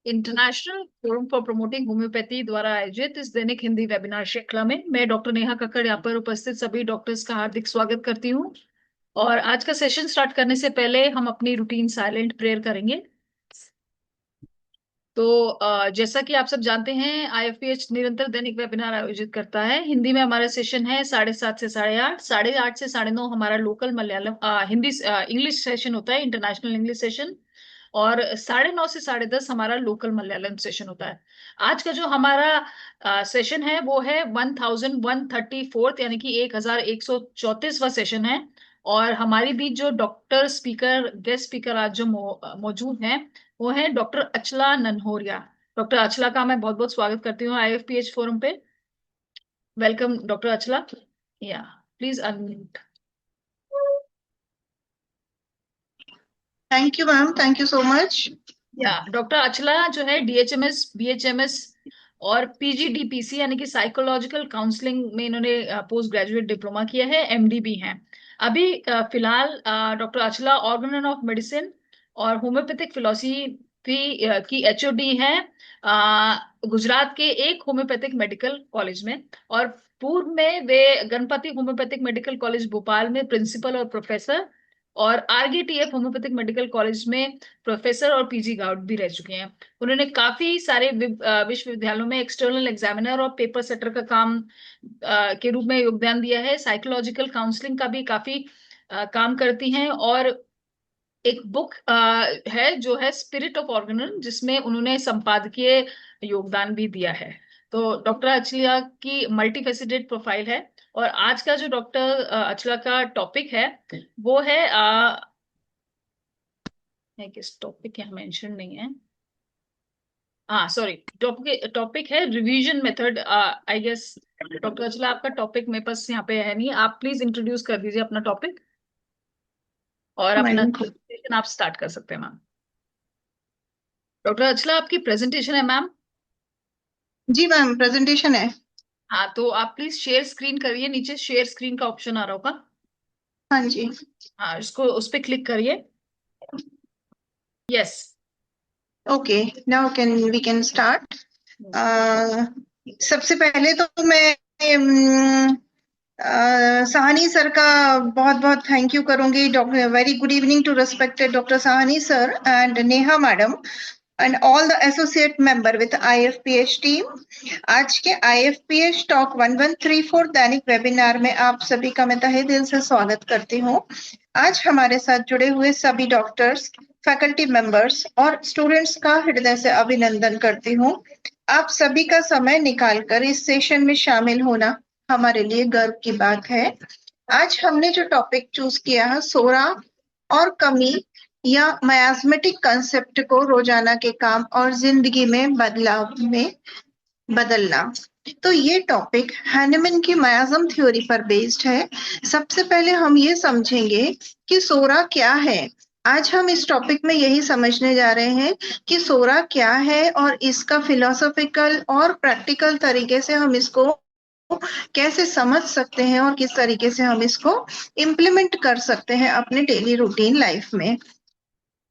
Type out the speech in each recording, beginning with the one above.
International forum for promoting homeopathy द्वारा आयोजित इस दैनिक हिंदी वेबिनार श्रृंखला में मैं डॉक्टर नेहा कक्कड़ यहाँ पर उपस्थित सभी डॉक्टर्स का हार्दिक स्वागत करती हूँ। और आज का सेशन स्टार्ट करने से पहले हम अपनी रूटीन साइलेंट प्रेयर करेंगे। तो जैसा कि आप सब जानते हैं, आईएफपीएच निरंतर दैनिक वेबिनार आयोजित करता है। हिंदी में हमारा सेशन है 7:30 से 8:30, 8:30 से 9:30 हमारा local Malayalam Hindi English session होता है, इंटरनेशनल इंग्लिश सेशन। और 9:30 से 10:30 हमारा लोकल मलयालम सेशन होता है। आज का जो हमारा सेशन है वो है 1134 यानी कि 1134वां सेशन है। और हमारी बीच जो डॉक्टर स्पीकर गेस्ट स्पीकर आज जो मौजूद हैं वो है डॉक्टर अचला ननहोरिया। डॉक्टर अचला का मैं बहुत बहुत स्वागत करती हूँ आईएफपीएच फोरम पे। वेलकम डॉक्टर अचला। या please unmute. Thank you ma'am, thank you so much. या डॉक्टर अचला जो है डीएचएमएस बीएचएमएस और पीजीडीपीसी यानी कि साइकोलॉजिकल काउंसलिंग में इन्होंने पोस्ट ग्रेजुएट डिप्लोमा किया है, एमडी भी हैं। अभी फिलहाल doctor Achala Organon of medicine और होम्योपैथिक फिलोसफी की एचओडी हैं गुजरात के एक होम्योपैथिक मेडिकल कॉलेज में। और पूर्व में वे Ganpati homeopathic medical college Bhopal में प्रिंसिपल और प्रोफेसर और आरगीटीएफ होम्योपैथिक मेडिकल कॉलेज में प्रोफेसर और पीजी गार्ड भी रह चुके हैं। उन्होंने काफी सारे विश्वविद्यालयों में एक्सटर्नल एग्जामिनर और पेपर सेटर का काम के रूप में योगदान दिया है। साइकोलॉजिकल काउंसलिंग का भी काफी काम करती हैं। और एक बुक है जो है स्पिरिट ऑफ ऑर्गेनल, जिसमें उन्होंने संपादकीय योगदान भी दिया है। तो डॉक्टर अचलिया की मल्टीफेसिटेड प्रोफाइल है। और आज का जो डॉक्टर अचला का टॉपिक है वो है किस टॉपिक यहाँ मेंशन नहीं है। हाँ सॉरी, टॉपिक टॉपिक है revision method I guess. Doctor Achala आपका टॉपिक मेरे पास यहाँ पे है नहीं, आप प्लीज इंट्रोड्यूस कर दीजिए अपना टॉपिक और अपना मैम प्रेजेंटेशन आप स्टार्ट कर सकते हैं मैम। डॉक्टर अचला आपकी प्रेजेंटेशन है मैम। जी मैम, प्रेजेंटेशन है। हाँ तो आप प्लीज शेयर स्क्रीन करिए, नीचे शेयर स्क्रीन का ऑप्शन आ रहा होगा। हाँ जी। हाँ इसको उस पर क्लिक करिए। Yes. Okay, now we can start. सबसे पहले तो मैं साहनी सर का बहुत बहुत थैंक यू करूंगी। Doctor, very good evening to respected doctor Sahni sir and Neha madam and all the associate member with IFPH team। आज के IFPH टॉक 1134 दैनिक वेबिनार में आप सभी का मैं तहे दिल से स्वागत करती हूँ। आज हमारे साथ जुड़े हुए सभी डॉक्टर्स, फैकल्टी मेंबर्स और स्टूडेंट्स का हृदय से अभिनंदन करती हूँ। आप सभी का समय निकालकर इस सेशन में शामिल होना हमारे लिए गर्व की बात है। आज हमने जो टॉपिक चूज किया है, सोरा और कमी या मायास्मेटिक कंसेप्ट को रोजाना के काम और जिंदगी में बदलाव में बदलना। तो ये टॉपिक हैनेमन की मायाज्म थ्योरी पर बेस्ड है। सबसे पहले हम ये समझेंगे कि सोरा क्या है। आज हम इस टॉपिक में यही समझने जा रहे हैं कि सोरा क्या है और इसका फिलोसॉफिकल और प्रैक्टिकल तरीके से हम इसको कैसे समझ सकते हैं और किस तरीके से हम इसको इम्प्लीमेंट कर सकते हैं अपने डेली रूटीन लाइफ में।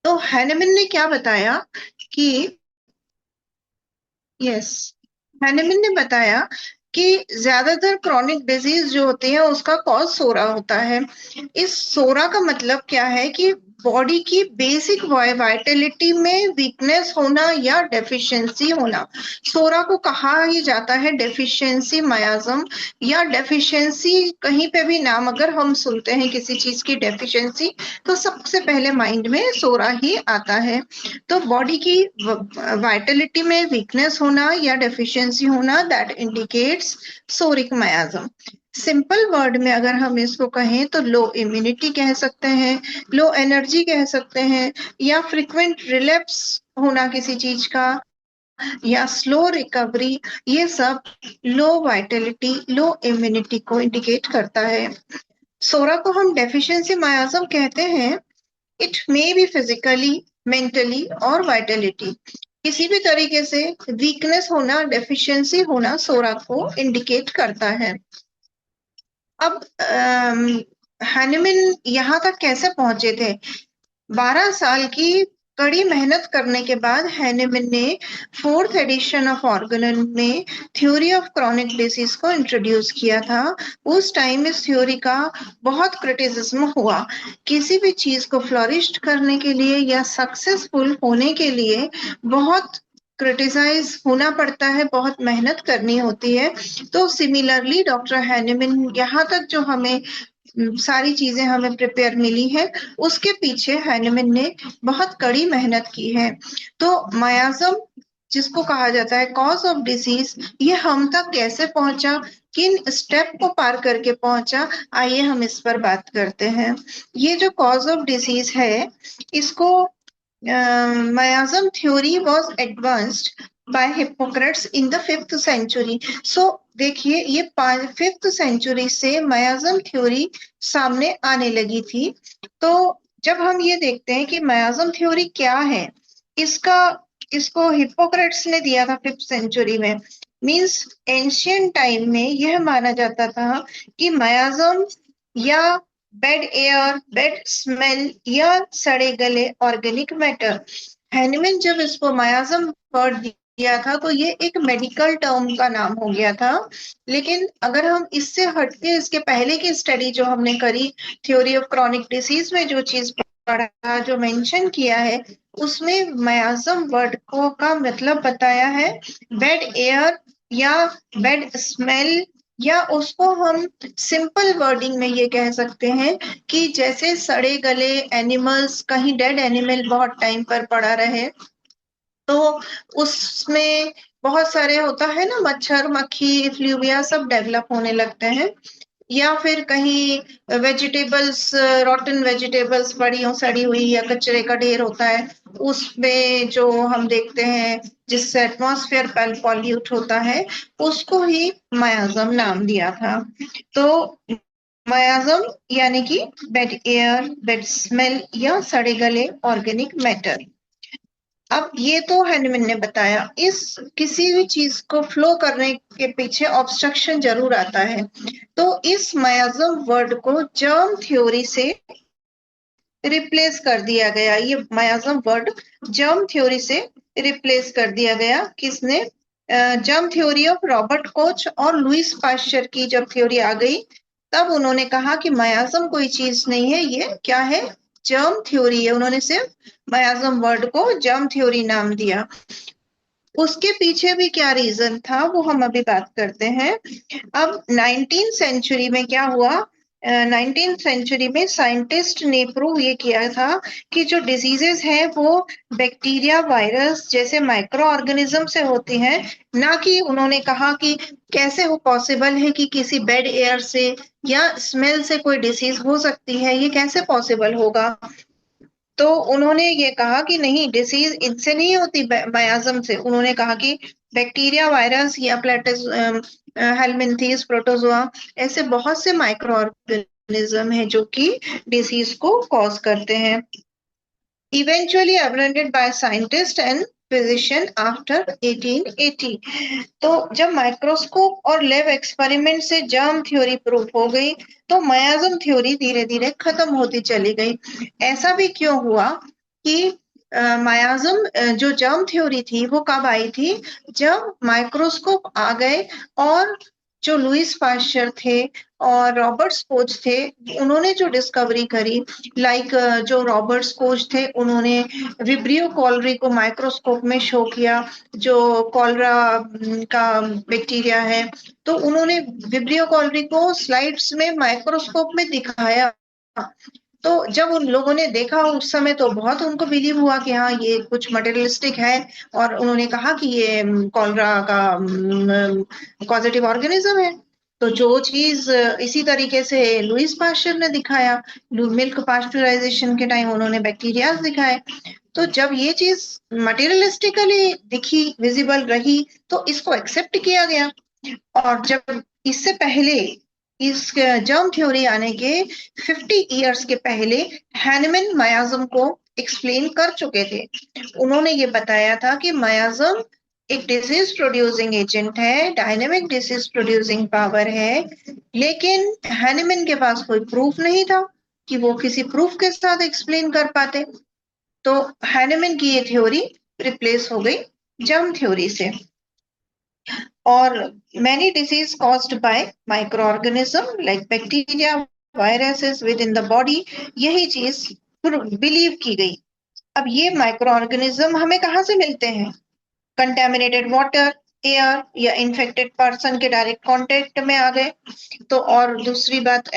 तो हैनेमन ने क्या बताया कि यस हैनेमन ने बताया कि ज्यादातर क्रॉनिक डिजीज जो होती है उसका कॉज सोरा होता है। इस सोरा का मतलब क्या है कि बॉडी की बेसिक वाइटलिटी में वीकनेस होना या डेफिशिएंसी होना। सोरा को कहा ही जाता है डेफिशिएंसी मायाज्म या डेफिशिएंसी। कहीं पे भी नाम अगर हम सुनते हैं किसी चीज की डेफिशिएंसी तो सबसे पहले माइंड में सोरा ही आता है। तो बॉडी की वाइटलिटी में वीकनेस होना या डेफिशिएंसी होना, that indicates psoric miasm. Simple word में अगर हम इसको कहें तो लो इम्यूनिटी कह सकते हैं, लो एनर्जी कह सकते हैं, या फ्रिक्वेंट रिलैप्स होना किसी चीज का, या स्लो रिकवरी। ये सब लो वाइटलिटी, लो इम्यूनिटी को इंडिकेट करता है। सोरा को हम डेफिशिएंसी मायाज्म कहते हैं। It may be physically, mentally और वाइटलिटी। किसी भी तरीके से वीकनेस होना, डेफिशिएंसी होना सोरा को इंडिकेट करता है। अब हैनेमन यहाँ तक कैसे पहुंचे थे? 12 साल की कड़ी मेहनत करने के बाद हैनेमन ने फोर्थ एडिशन ऑफ ऑर्गेनन में थ्योरी ऑफ क्रॉनिक डिसीज को इंट्रोड्यूस किया था। उस टाइम इस थ्योरी का बहुत क्रिटिसिज्म हुआ। किसी भी चीज को फ्लोरिश करने के लिए या सक्सेसफुल होने के लिए बहुत क्रिटिसाइज होना पड़ता है, बहुत मेहनत करनी होती है। तो सिमिलरली डॉक्टर हैनेमन, यहाँ तक जो हमें सारी चीजें हमें प्रिपेयर मिली है, उसके पीछे हैनेमन ने बहुत कड़ी मेहनत की है। तो मायाज्म जिसको कहा जाता है कॉज ऑफ डिसीज, ये हम तक कैसे पहुंचा, किन स्टेप को पार करके पहुंचा, आइए हम इस पर बात करते हैं। ये जो कॉज ऑफ डिसीज है, इसको miasm theory was advanced by Hippocrates in the 5th century. So देखिए, ये 5th century से miasm theory सामने आने लगी थी। तो जब हम ये देखते हैं कि miasm theory क्या है, इसको हिप्पोक्रेट्स ने दिया था 5th सेंचुरी में। मींस एंशियंट टाइम में यह माना जाता था कि miasm या बैड एयर, बैड स्मेल या सड़े गले ऑर्गेनिक मैटर। हैनेमन जब इसको मायाज्म वर्ड दिया था तो ये एक मेडिकल टर्म का नाम हो गया था। लेकिन अगर हम इससे हटके इसके पहले की स्टडी जो हमने करी, थ्योरी ऑफ क्रॉनिक डिसीज में जो चीज पढ़ा, जो मेंशन किया है, उसमें मायाज्म वर्ड को का मतलब बताया है बैड एयर या बैड स्मेल, या उसको हम सिंपल वर्डिंग में ये कह सकते हैं कि जैसे सड़े गले एनिमल्स, कहीं डेड एनिमल बहुत टाइम पर पड़ा रहे तो उसमें बहुत सारे होता है ना, मच्छर मक्खी इफ्लूविया सब डेवलप होने लगते हैं। या फिर कहीं वेजिटेबल्स, रॉटन वेजिटेबल्स पड़ी हो, सड़ी हुई, या कचरे का ढेर होता है, उसमें जो हम देखते हैं जिससे एटमॉस्फेयर पॉल्यूट होता है, उसको ही मायाज्म नाम दिया था। तो मायाज्म यानी कि बैड एयर, बैड स्मेल या सड़े गले ऑर्गेनिक मैटर। अब ये तो हैनेमन ने बताया, इस किसी भी चीज को फ्लो करने के पीछे ऑब्स्ट्रक्शन जरूर आता है। तो इस मायाज्म वर्ड को जर्म थ्योरी से रिप्लेस कर दिया गया। ये मायाज्म वर्ड जर्म थ्योरी से रिप्लेस कर दिया गया। किसने? Germ theory of Robert Koch और लुइस पाश्चर की जब थ्योरी आ गई, तब उन्होंने कहा कि मायाज्म कोई चीज नहीं है, ये क्या है? जर्म थ्योरी है। उन्होंने सिर्फ मायाज्म वर्ड को जर्म थ्योरी नाम दिया। उसके पीछे भी क्या रीजन था वो हम अभी बात करते हैं। अब 19th सेंचुरी में क्या हुआ? 19th सेंचुरी में साइंटिस्ट ने प्रूव ये किया था कि जो डिजीजेस हैं वो बैक्टीरिया, वायरस जैसे माइक्रो ऑर्गेनिज्म से होती हैं, ना कि उन्होंने कहा कि कैसे वो पॉसिबल है कि किसी बैड एयर से या स्मेल से कोई डिसीज हो सकती है, ये कैसे पॉसिबल होगा। तो उन्होंने ये कहा कि नहीं, डिसीज इनसे नहीं होती, मायाज्म से। उन्होंने कहा कि बैक्टीरिया, वायरस या प्लेटिस, हेलमिंथीज, प्रोटोजोआ, ऐसे बहुत से माइक्रो ऑर्गेनिज्म है जो कि डिसीज को कॉज करते हैं। Eventually अप्रेंडेड by scientist and physician after 1880। तो जब माइक्रोस्कोप और लैब एक्सपेरिमेंट से जर्म थ्योरी प्रूफ हो गई, तो मायाज्म थ्योरी धीरे धीरे खत्म होती चली गई। ऐसा भी क्यों हुआ कि मायाज्म जो जर्म थ्योरी थी वो कब आई थी? जब माइक्रोस्कोप आ गए और जो लुइस पाश्चर थे और रॉबर्ट्स कोच थे, उन्होंने जो डिस्कवरी करी, लाइक जो रॉबर्ट्स कोच थे, उन्होंने विब्रियो कॉलरी को माइक्रोस्कोप में शो किया, जो कॉलरा का बैक्टीरिया है। तो उन्होंने विब्रियो कॉलरी को स्लाइड्स में माइक्रोस्कोप में दिखाया। तो जब उन लोगों ने देखा उस समय, तो बहुत उनको बिलीव हुआ कि हाँ, ये कुछ मटेरियलिस्टिक है, और उन्होंने कहा कि ये कॉलरा का पॉजिटिव ऑर्गेनिज्म है। तो जो चीज इसी तरीके से लुइस पाश्चर ने दिखाया, मिल्क पास्चराइजेशन के टाइम उन्होंने बैक्टीरिया दिखाए। तो जब ये चीज मटेरियलिस्टिकली दिखी, विजिबल रही, तो इसको एक्सेप्ट किया गया। और जब इससे पहले, इस जर्म थ्योरी आने के 50 इयर्स के पहले, हैनेमन मायाज्म को एक्सप्लेन कर चुके थे। उन्होंने ये बताया था कि मायाज्म एक डिसीज प्रोड्यूसिंग एजेंट है, डायनेमिक डिसीज प्रोड्यूसिंग पावर है। लेकिन हैनेमन के पास कोई प्रूफ नहीं था कि वो किसी प्रूफ के साथ एक्सप्लेन कर पाते। तो हैनेमन की ये थ्योरी रिप्लेस हो गई जर्म थ्योरी से। और many disease caused by microorganism like bacteria, viruses within the body, यही चीज बिलीव की गई। अब ये माइक्रो ऑर्गेनिज्म हमें कहाँ से मिलते हैं? कंटेमिनेटेड वाटर, एयर या इन्फेक्टेड पर्सन के डायरेक्ट कांटेक्ट में आ गए। तो और दूसरी बात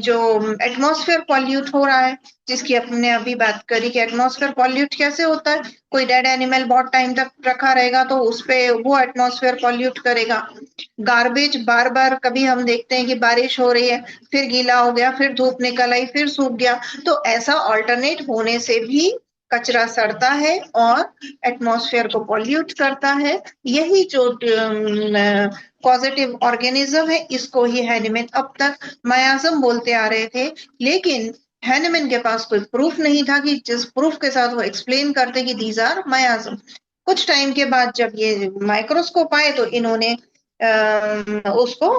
जो एटमॉस्फेयर पॉल्यूट हो रहा है, जिसकी अपने अभी बात करी कि एटमॉस्फेयर पॉल्यूट कैसे होता है, कोई डेड एनिमल बहुत टाइम तक रखा रहेगा तो उसपे वो एटमॉस्फेयर पॉल्यूट करेगा। गार्बेज बार बार कभी हम देखते हैं कि बारिश हो रही है, फिर गीला हो गया, फिर धूप निकल आई, फिर सूख गया, तो ऐसा ऑल्टरनेट होने से भी कचरा सड़ता है और एटमॉस्फेयर को पॉल्यूट करता है। यही जो पॉजिटिव ऑर्गेनिज्म है, इसको ही हैनिमन अब तक मायाज्म बोलते आ रहे थे। लेकिन हैनिमन के पास कोई प्रूफ नहीं था कि जिस प्रूफ के साथ वो एक्सप्लेन करते कि दीज आर मायाज्म। कुछ टाइम के बाद जब ये माइक्रोस्कोप आए तो इन्होंने उसको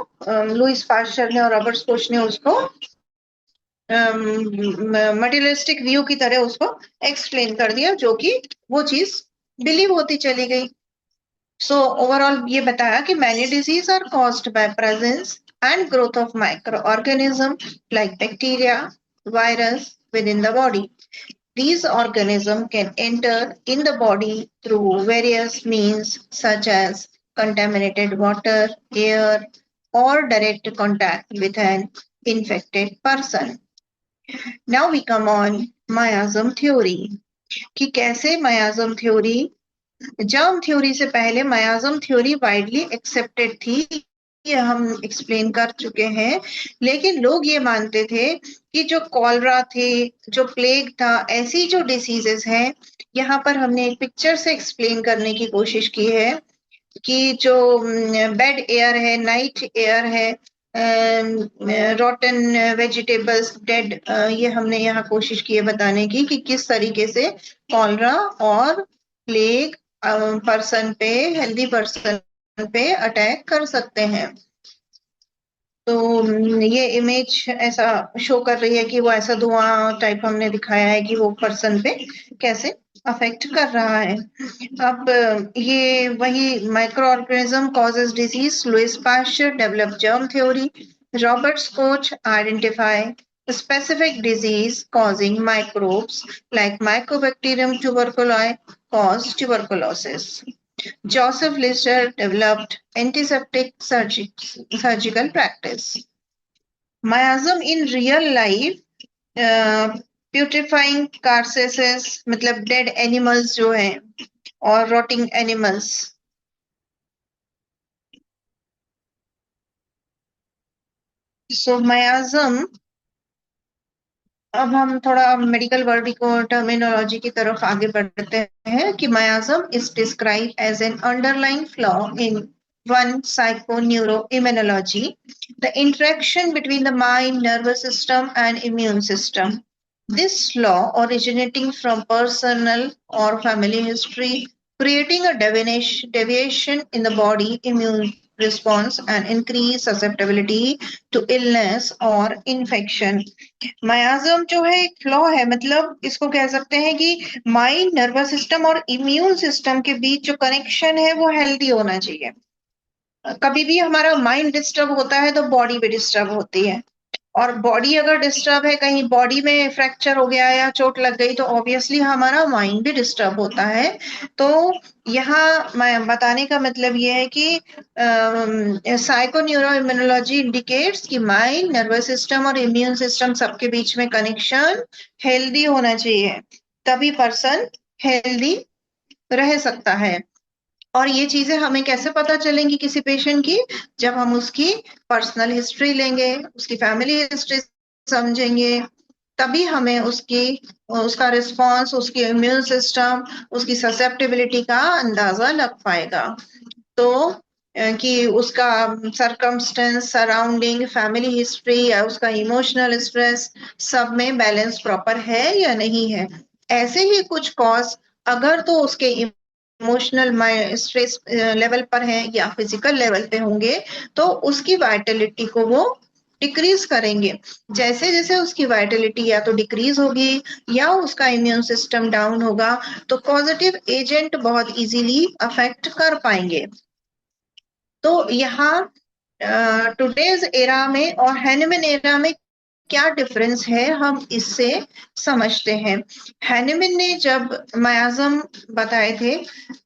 लुइस पास्चर ने और रॉबर्ट कोच ने उसको मटेरियलिस्टिक व्यू की तरह उसको एक्सप्लेन कर दिया, जो कि वो चीज बिलीव होती चली गई। सो ओवरऑल ये बताया कि many disease are caused by presence and growth of microorganism like bacteria, virus within the body. These organisms can enter in the body through various means such as contaminated water, air, or direct contact with an infected person. Now we come on miasm theory कि कैसे miasm theory, germ theory से पहले miasm theory widely accepted थी, ये हम explain कर चुके हैं। लेकिन लोग ये मानते थे कि जो कॉलरा थे, जो प्लेग था, ऐसी जो डिसीजेस हैं, यहाँ पर हमने एक पिक्चर से एक्सप्लेन करने की कोशिश की है कि जो बेड एयर है, नाइट एयर है, रोटन वेजिटेबल्स, डेड, ये हमने यहाँ कोशिश की है बताने की कि किस तरीके से कॉलरा और प्लेग पर्सन पे, हेल्दी पर्सन पे अटैक कर सकते हैं। तो ये इमेज ऐसा शो कर रही है कि वो ऐसा धुआं टाइप हमने दिखाया है कि वो पर्सन पे कैसे अफेक्ट कर रहा है। अब ये वही microorganism causes disease, Louis Pasteur develop germ theory, Roberts Koch identify specific disease causing microbes like Mycobacterium tuberculosis cause tuberculosis. Joseph Lister developed antiseptic surgical practice. Miasm in real life, putrefying carcasses मतलब dead animals जो हैं और rotting animals. So miasm, अब हम थोड़ा medical word को terminology की तरफ आगे बढ़ते हैं कि miasm is described as an underlying flaw in one psychoneuroimmunology, the interaction between the mind, nervous system, and immune system. This flaw originating from personal or family history, creating a deviation in the body immune response and increased susceptibility to illness or infection. मायाजम जो है एक flaw है, मतलब इसको कह सकते हैं कि माइंड, नर्वस सिस्टम और इम्यून सिस्टम के बीच जो कनेक्शन है वो हेल्दी होना चाहिए। कभी भी हमारा माइंड डिस्टर्ब होता है तो बॉडी भी डिस्टर्ब होती है, और बॉडी अगर डिस्टर्ब है, कहीं बॉडी में फ्रैक्चर हो गया या चोट लग गई, तो ऑब्वियसली हमारा माइंड भी डिस्टर्ब होता है। तो यहाँ मैं बताने का मतलब ये है कि साइकोन्यूरो इम्यूनोलॉजी इंडिकेट्स कि माइंड, नर्वस सिस्टम और इम्यून सिस्टम सबके बीच में कनेक्शन हेल्दी होना चाहिए, तभी पर्सन हेल्दी रह सकता है। और ये चीजें हमें कैसे पता चलेंगी किसी पेशेंट की? जब हम उसकी पर्सनल हिस्ट्री लेंगे, उसकी फैमिली हिस्ट्री समझेंगे, तभी हमें उसका रिस्पॉन्स, उसकी इम्यून सिस्टम, उसकी ससेप्टेबिलिटी का अंदाजा लग पाएगा। तो कि उसका सरकमस्टेंस, सराउंडिंग, फैमिली हिस्ट्री या उसका इमोशनल स्ट्रेस, सब में बैलेंस प्रॉपर है या नहीं है। ऐसे ही कुछ कॉज अगर तो उसके इमोशनल स्ट्रेस लेवल पर है या फिजिकल लेवल पे होंगे, तो उसकी वाइटलिटी को वो डिक्रीज करेंगे। जैसे जैसे उसकी वाइटलिटी या तो डिक्रीज होगी या उसका इम्यून सिस्टम डाउन होगा, तो पॉजिटिव एजेंट बहुत इजीली अफेक्ट कर पाएंगे। तो यहाँ टुडेज एरा में और हैनिमन एरा में क्या डिफरेंस है, हम इससे समझते हैं। हैनिमन ने जब मायाज्म बताए थे,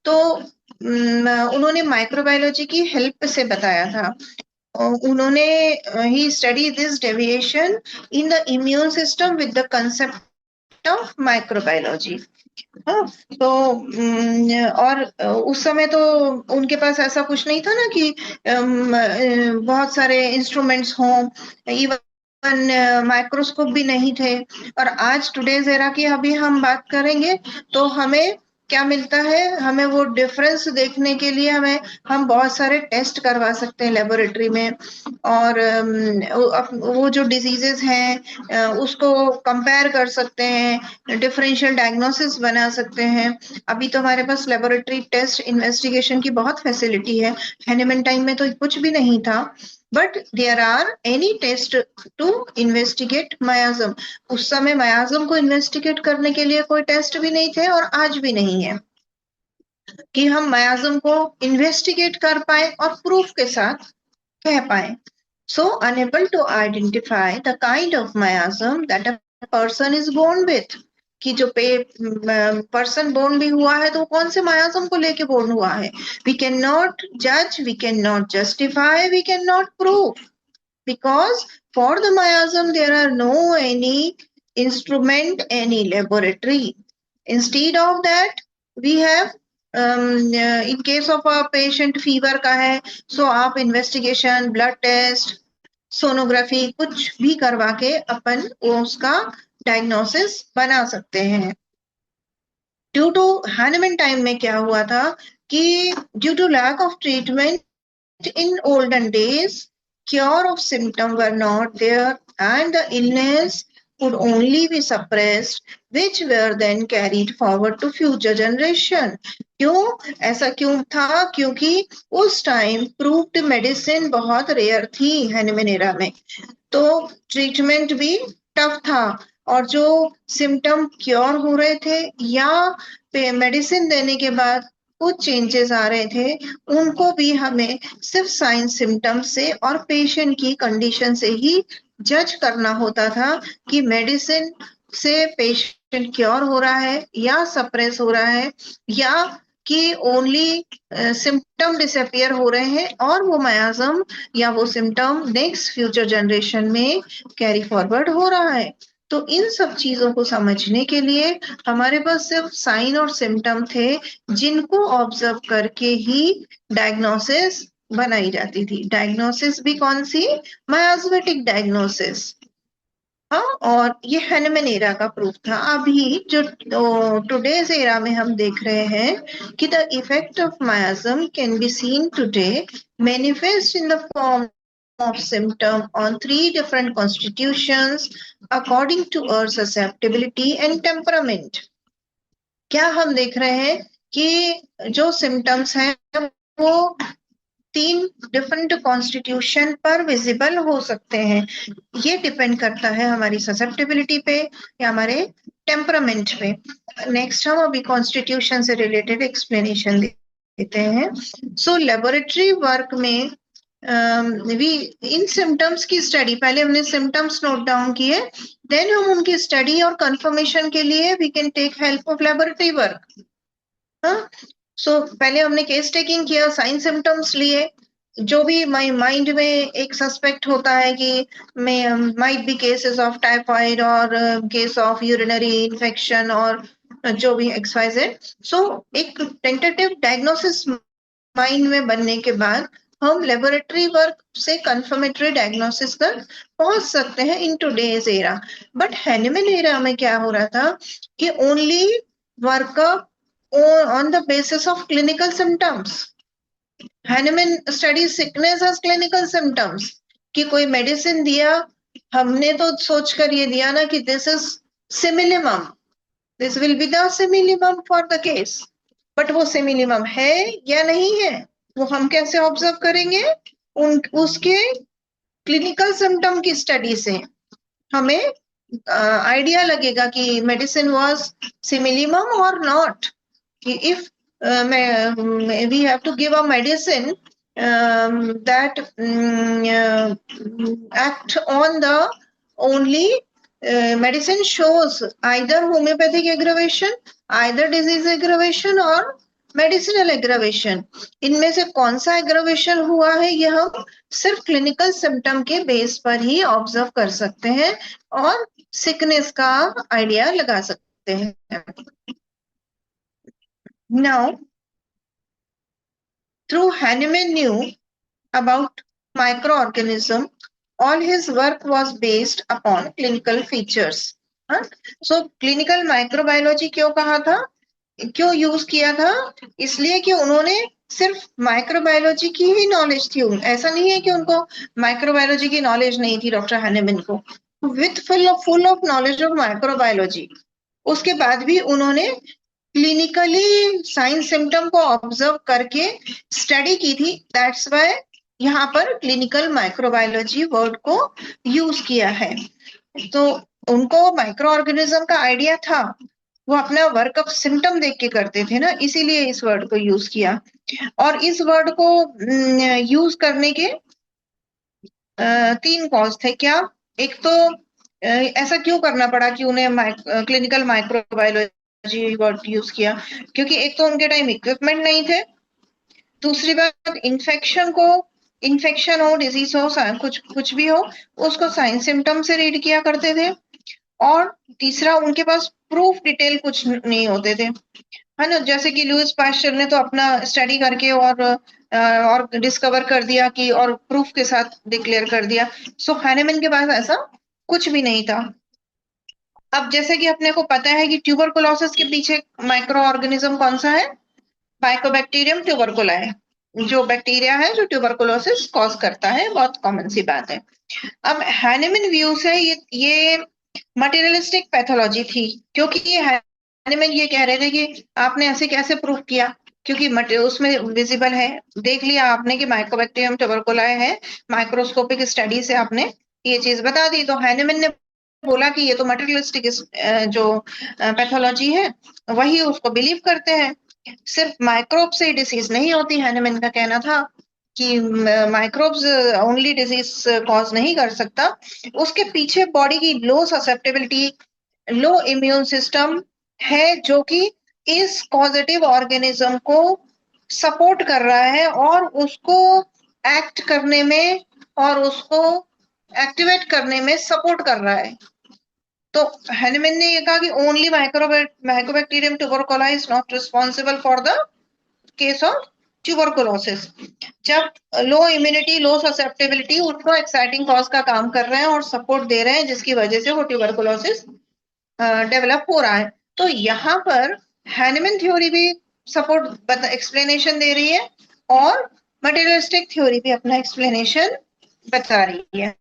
तो उन्होंने माइक्रोबायोलॉजी की हेल्प से बताया था। उन्होंने ही study this deviation in the immune system with the concept of microbiology. हाँ, तो और उस समय तो उनके पास ऐसा कुछ नहीं था ना कि बहुत सारे इंस्ट्रूमेंट्स हों, इवन माइक्रोस्कोप भी नहीं थे। और आज टुडेज एरा की अभी हम बात करेंगे, तो हमें क्या मिलता है, हमें वो डिफरेंस देखने के लिए हम बहुत सारे टेस्ट करवा सकते हैं लेबोरेटरी में। और वो जो डिजीजेस हैं उसको कंपेयर कर सकते हैं, डिफरेंशियल डायग्नोसिस बना सकते हैं। अभी तो हमारे पास लेबोरेटरी टेस्ट इन्वेस्टिगेशन की बहुत फैसिलिटी है। हैनिमन टाइम में तो कुछ भी नहीं था, but there are any test to investigate miasm. उस समय मायाज्म को इन्वेस्टिगेट करने के लिए कोई टेस्ट भी नहीं थे और आज भी नहीं है कि हम मायाज्म को इन्वेस्टिगेट कर पाए और प्रूफ के साथ कह पाए। So unable to identify the kind of miasm that a person is born with, कि जो पर्सन बोर्न भी हुआ है तो कौन से मायाज्म को लेके बोर्न हुआ है। We cannot judge, we cannot justify, we cannot prove, because for the miasm there are no any instrument, any laboratory. Instead of that we have in case of a patient fever का है, so आप investigation, blood test, sonography कुछ भी करवा के अपन उसका diagnosis बना सकते हैं। ड्यू टू हैनिमन टाइम में क्या हुआ था कि due to lack of treatment in olden days, cure of symptom were not there and the illness could only be suppressed, which were then carried forward to future generation. क्यों ऐसा क्यों था? क्योंकि उस टाइम प्रूव्ड मेडिसिन बहुत rare थी हैनिमन era में, तो ट्रीटमेंट भी टफ था। और जो सिम्टम क्योर हो रहे थे या मेडिसिन देने के बाद कुछ चेंजेस आ रहे थे, उनको भी हमें सिर्फ साइन सिम्टम से और पेशेंट की कंडीशन से ही जज करना होता था कि मेडिसिन से पेशेंट क्योर हो रहा है या सप्रेस हो रहा है, या कि ओनली सिम्टम डिसअपियर हो रहे हैं और वो मायाज्म या वो सिम्टम नेक्स्ट फ्यूचर जनरेशन में कैरी फॉरवर्ड हो रहा है। तो इन सब चीजों को समझने के लिए हमारे पास सिर्फ साइन और सिम्टम थे, जिनको ऑब्जर्व करके ही डायग्नोसिस बनाई जाती थी। डायग्नोसिस भी कौन सी? मायाज्मेटिक डायग्नोसिस। हाँ, और ये हैनिमन एरा का प्रूफ था। अभी जो टुडेज एरा में हम देख रहे हैं कि the effect of miasm can be seen today manifest in the form of symptom on 3 different constitutions according to our susceptibility and temperament. क्या हम देख रहे हैं कि जो सिम्टम्स हैं वो 3 डिफरेंट कॉन्स्टिट्यूशन पर विजिबल हो सकते हैं। ये डिपेंड करता है हमारी ससेप्टिबिलिटी पे या हमारे टेम्परामेंट पे। नेक्स्ट हम अभी कॉन्स्टिट्यूशन से रिलेटेड एक्सप्लेनेशन देते हैं। सो लेबोरेटरी वर्क में इन सिम्टम्स की स्टडी, पहले हमने सिम्टम्स नोट डाउन किए, देन हम उनकी स्टडी और कंफर्मेशन के लिए we can take help of laboratory work. So पहले हमने केस टेकिंग किया, साइन सिम्टम्स लिए, जो भी माइंड में एक सस्पेक्ट होता है कि might be cases of typhoid और केस ऑफ यूरिनरी इन्फेक्शन और जो भी XYZ। सो एक टेंटेटिव डायग्नोसिस माइंड में बनने के बाद हम लेबोरेटरी वर्क से कंफर्मेटरी डायग्नोसिस तक पहुंच सकते हैं in today's era. But Hahnemann era में क्या हो रहा था कि only workup on the basis of clinical symptoms. Hahnemann studies sickness as clinical symptoms, कि कोई मेडिसिन दिया, हमने तो सोचकर ये दिया ना कि this is similimum, this will be the similimum for the case, but वो similimum है या नहीं है वो हम कैसे ऑब्जर्व करेंगे? उसके क्लिनिकल सिम्टम की स्टडी से हमें आइडिया लगेगा कि मेडिसिन वाज सिमिलिमम और नॉट, कि if we have to give a medicine that act on the only medicine shows either homeopathic aggravation, either disease aggravation और मेडिसिनल एग्रावेशन। इनमें से कौन सा एग्रावेशन हुआ है ये हम सिर्फ क्लिनिकल सिम्टम के बेस पर ही ऑब्जर्व कर सकते हैं और सिकनेस का आइडिया लगा सकते हैं। Now through Hahnemann knew about microorganism, all his work was based upon clinical features. So clinical microbiology क्यों कहा था, क्यों यूज किया था? इसलिए कि उन्होंने सिर्फ माइक्रोबायोलॉजी की ही नॉलेज थी, ऐसा नहीं है कि उनको माइक्रोबायोलॉजी की नॉलेज नहीं थी डॉक्टर हैनेमन को, with full of knowledge of microbiology. उसके बाद भी उन्होंने क्लिनिकली साइन सिम्टम को ऑब्जर्व करके स्टडी की थी, दैट्स वाई यहाँ पर क्लिनिकल माइक्रोबायोलॉजी वर्ड को यूज किया है। तो उनको माइक्रो ऑर्गेनिज्म का आइडिया था, वो अपना वर्क ऑफ सिम्टम देख के करते थे ना, इसीलिए इस वर्ड को यूज किया। और इस वर्ड को यूज करने के तीन कॉज थे। क्या? एक तो ऐसा क्यों करना पड़ा कि उन्हें क्लिनिकल माइक्रोबायोलॉजी वर्ड यूज किया? क्योंकि एक तो उनके टाइम इक्विपमेंट नहीं थे, दूसरी बात इन्फेक्शन हो, डिजीज हो, कुछ भी हो, उसको साइन सिम्टम से रीड किया करते थे। और तीसरा, उनके पास प्रूफ डिटेल कुछ नहीं होते थे, है ना। जैसे कि लुईस पास्चर ने तो अपना स्टडी करके और डिस्कवर कर दिया कि, और प्रूफ के साथ डिक्लेयर कर दिया। सो हैनेमन के पास ऐसा कुछ भी नहीं था। अब जैसे कि अपने को पता है कि ट्यूबरकुलोसिस के पीछे माइक्रो ऑर्गेनिज्म कौन सा है? माइकोबैक्टीरियम ट्यूबरकुलाई, जो बैक्टीरिया है जो ट्यूबरकुलोसिस कॉज करता है, बहुत कॉमन सी बात है। अब हैनेमन व्यू से ये मटेरियलिस्टिक पैथोलॉजी थी, क्योंकि ये हैनेमन ये कह रहे थे कि आपने ऐसे कैसे प्रूव किया, क्योंकि उसमें विजिबल है, देख लिया आपने कि माइकोबैक्टीरियम ट्यूबरकुलाई है, माइक्रोस्कोपिक स्टडी से आपने ये चीज बता दी। तो हैनेमन ने बोला कि ये तो मटेरियलिस्टिक जो पैथोलॉजी है वही उसको बिलीव करते हैं, सिर्फ माइक्रोब से डिसीज नहीं होती। हैनेमन का कहना था कि माइक्रोब्स ओनली डिजीज कॉज नहीं कर सकता, उसके पीछे बॉडी की लो ससेप्टेबिलिटी, लो इम्यून सिस्टम है जो कि इस पॉजिटिव ऑर्गेनिज्म को सपोर्ट कर रहा है और उसको एक्ट करने में और उसको एक्टिवेट करने में सपोर्ट कर रहा है। तो हैनेमन ने ये कहा कि only mycobacterium tuberculi is not responsible for the case of tuberculosis. जब लो इम्यूनिटी, लो ससेप्टेबिलिटी उसको एक्साइटिंग कॉज का काम कर रहे हैं और सपोर्ट दे रहे हैं, जिसकी वजह से वो ट्यूबरकुलोसिस डेवलप हो रहा है। तो यहाँ पर हैनेमन थ्योरी भी सपोर्ट एक्सप्लेनेशन दे रही है और मटेरियलिस्टिक थ्योरी भी अपना एक्सप्लेनेशन बता रही है।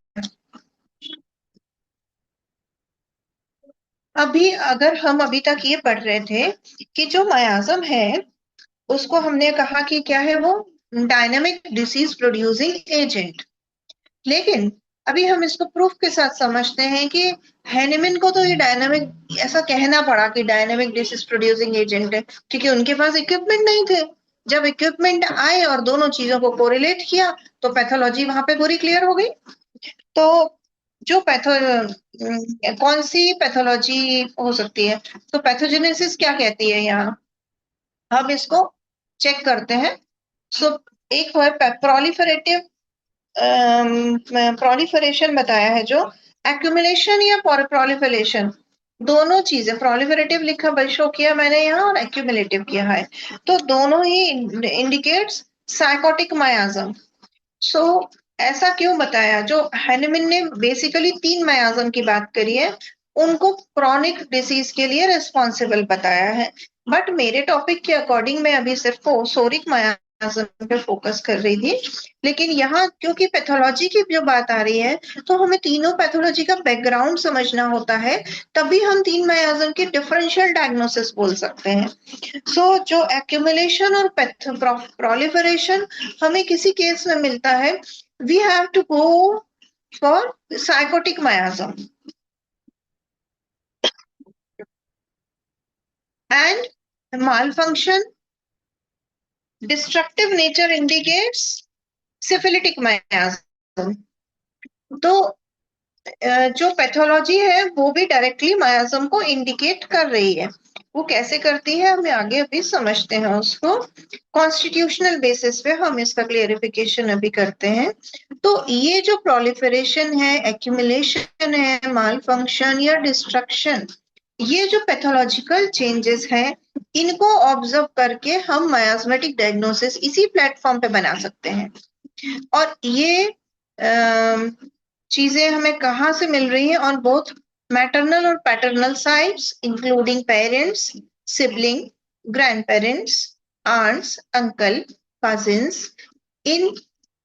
अगर हम अभी तक ये पढ़ रहे थे कि जो मायाज्म है उसको हमने कहा कि क्या है, वो डायनामिक डिसीज प्रोड्यूसिंग एजेंट। लेकिन अभी हम इसको प्रूफ के साथ समझते हैं कि हैनेमन को तो ये डायनामिक ऐसा कहना पड़ा कि डायनामिक डिसीज प्रोड्यूसिंग एजेंट है, क्योंकि उनके पास इक्विपमेंट नहीं थे। जब इक्विपमेंट आए और दोनों चीजों को कोरिलेट किया तो पैथोलॉजी वहां पे पूरी क्लियर हो गई। तो जो कौन सी पैथोलॉजी हो सकती है? तो पैथोजेनेसिस क्या कहती है यहाँ, हम इसको चेक करते हैं। सो एक है प्रोलिफरेशन बताया है, जो एक्यूमुलेशन या प्रोलिफरेशन, दोनों चीजें, प्रोलिफरेटिव लिखा शो किया मैंने यहाँ और एक्यूमुलेटिव किया है, तो दोनों ही इंडिकेट्स साइकोटिक मायाज्म। सो ऐसा क्यों बताया? जो हैनेमन ने बेसिकली 3 मायाज्म की बात करी है, उनको क्रॉनिक डिसीज के लिए रिस्पॉन्सिबल बताया है, बट मेरे टॉपिक के अकॉर्डिंग मैं अभी सिर्फ सोरिक मायाज्म पे फोकस कर रही थी। लेकिन यहाँ क्योंकि पैथोलॉजी की जो बात आ रही है तो हमें तीनों पैथोलॉजी का बैकग्राउंड समझना होता है, तभी हम 3 मायाज्म की डिफरेंशियल डायग्नोसिस बोल सकते हैं। सो जो एक्यूमुलेशन और प्रोलिफरेशन हमें किसी केस में मिलता है, we have to go for psychotic miasm. And malfunction, destructive nature indicates syphilitic miasm. तो जो पैथोलॉजी है वो भी डायरेक्टली मायाजम को इंडिकेट कर रही है। वो कैसे करती है हमें आगे अभी समझते हैं उसको। कॉन्स्टिट्यूशनल बेसिस पे हम इसका क्लियरिफिकेशन अभी करते हैं। तो ये जो प्रोलिफरेशन है, एक्यूमुलेशन है, माल फंक्शन या डिस्ट्रक्शन, ये जो पैथोलॉजिकल चेंजेस हैं, इनको ऑब्जर्व करके हम मायास्मेटिक डायग्नोसिस इसी प्लेटफॉर्म पे बना सकते हैं। और ये चीजें हमें कहाँ से मिल रही हैं? ऑन बोथ मैटरनल और paternal sides, including parents, sibling, grand parents, ants, uncle, cousins, इन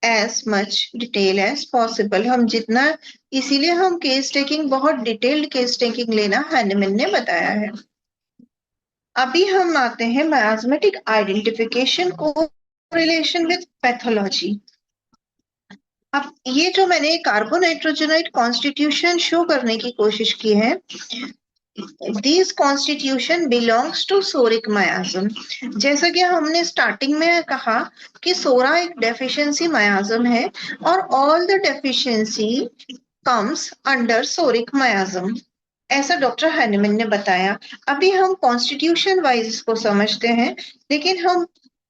as much detail as possible. हम जितना, इसीलिए हम केस टेकिंग, बहुत डिटेल्ड केस टेकिंग लेना हैंडमैन ने बताया है। अभी हम आते हैं मायास्मेटिक आइडेंटिफिकेशन को रिलेशन विद पैथोलॉजी। अब ये जो मैंने कार्बोनाइट्रोजेनाइड कॉन्स्टिट्यूशन शो करने की कोशिश की है, this constitution belongs to psoric miasm. जैसा कि हमने स्टार्टिंग में कहा कि सोरा एक डेफिशिएंसी मायाज्म है और all the deficiency comes under psoric miasm, ऐसा डॉक्टर हैनेमन ने बताया। अभी हम कॉन्स्टिट्यूशन वाइज इसको समझते हैं, लेकिन हम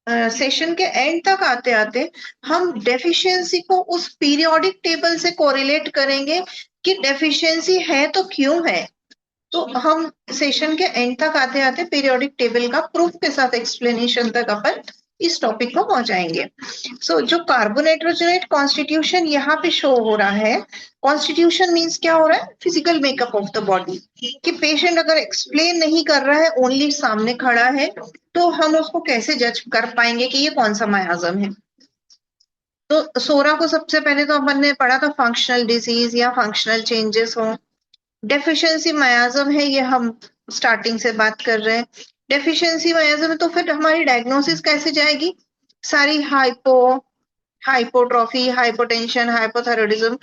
सेशन के एंड तक आते आते हम डेफिशिएंसी को उस पीरियोडिक टेबल से कोरिलेट करेंगे कि डेफिशिएंसी है तो क्यों है। तो हम सेशन के एंड तक आते आते पीरियोडिक टेबल का प्रूफ के साथ एक्सप्लेनेशन तक अपन इस टॉपिक को पहुंचाएंगे। सो जो कार्बोनाइट्रोजेनेट कॉन्स्टिट्यूशन यहाँ पे शो हो रहा है, कॉन्स्टिट्यूशन मीन्स क्या हो रहा है? Physical makeup of the body. कि पेशेंट अगर एक्सप्लेन नहीं कर रहा है, ओनली सामने खड़ा है, तो हम उसको कैसे जज कर पाएंगे कि ये कौन सा मायाजम है। तो सोरा को सबसे पहले तो अपन ने पढ़ा था फंक्शनल डिजीज या फंक्शनल चेंजेस हो। डेफिशिएंसी मायाजम है, ये हम स्टार्टिंग से बात कर रहे हैं। डेफिशिएंसी मायाजम है तो फिर हमारी डायग्नोसिस कैसे जाएगी? सारी hypotrophy, hypotension, hypothyroidism,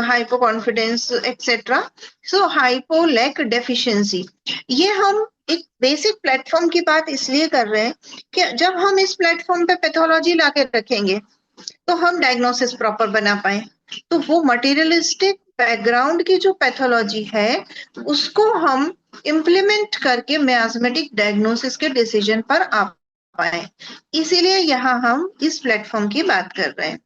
hypo confidence etcetera. So हाइपोलैक डेफिशिएंसी, ये हम एक बेसिक प्लेटफॉर्म की बात इसलिए कर रहे हैं कि जब हम इस प्लेटफॉर्म पे पैथोलॉजी लाके रखेंगे तो हम डायग्नोसिस प्रॉपर बना पाए। तो वो मटेरियलिस्टिक बैकग्राउंड की जो पैथोलॉजी है उसको हम इम्प्लीमेंट करके मियास्मेटिक डायग्नोसिस के डिसीजन पर आ पाए, इसीलिए यहाँ हम इस प्लेटफॉर्म की बात कर रहे हैं।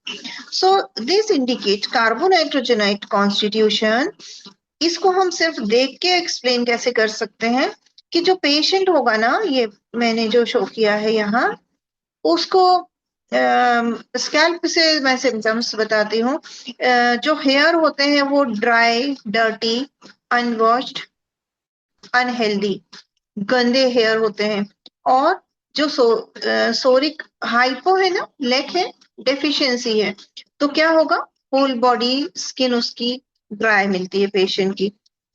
So this indicate carbonitrogenoid constitution. इसको हम सिर्फ देख के एक्सप्लेन कैसे कर सकते हैं कि जो पेशेंट होगा ना, ये मैंने जो शो किया है यहाँ, उसको स्कैल्प से मैं सिम्टम्स बताती हूँ। जो हेयर होते हैं वो ड्राई, डर्टी, अनवॉश्ड, अनहेल्दी, गंदे हेयर होते हैं। और जो सोरिक हाइपो है ना, लेक है, डेफिशिएंसी है, तो क्या होगा? होल बॉडी स्किन उसकी ड्राई मिलती है पेशेंट की।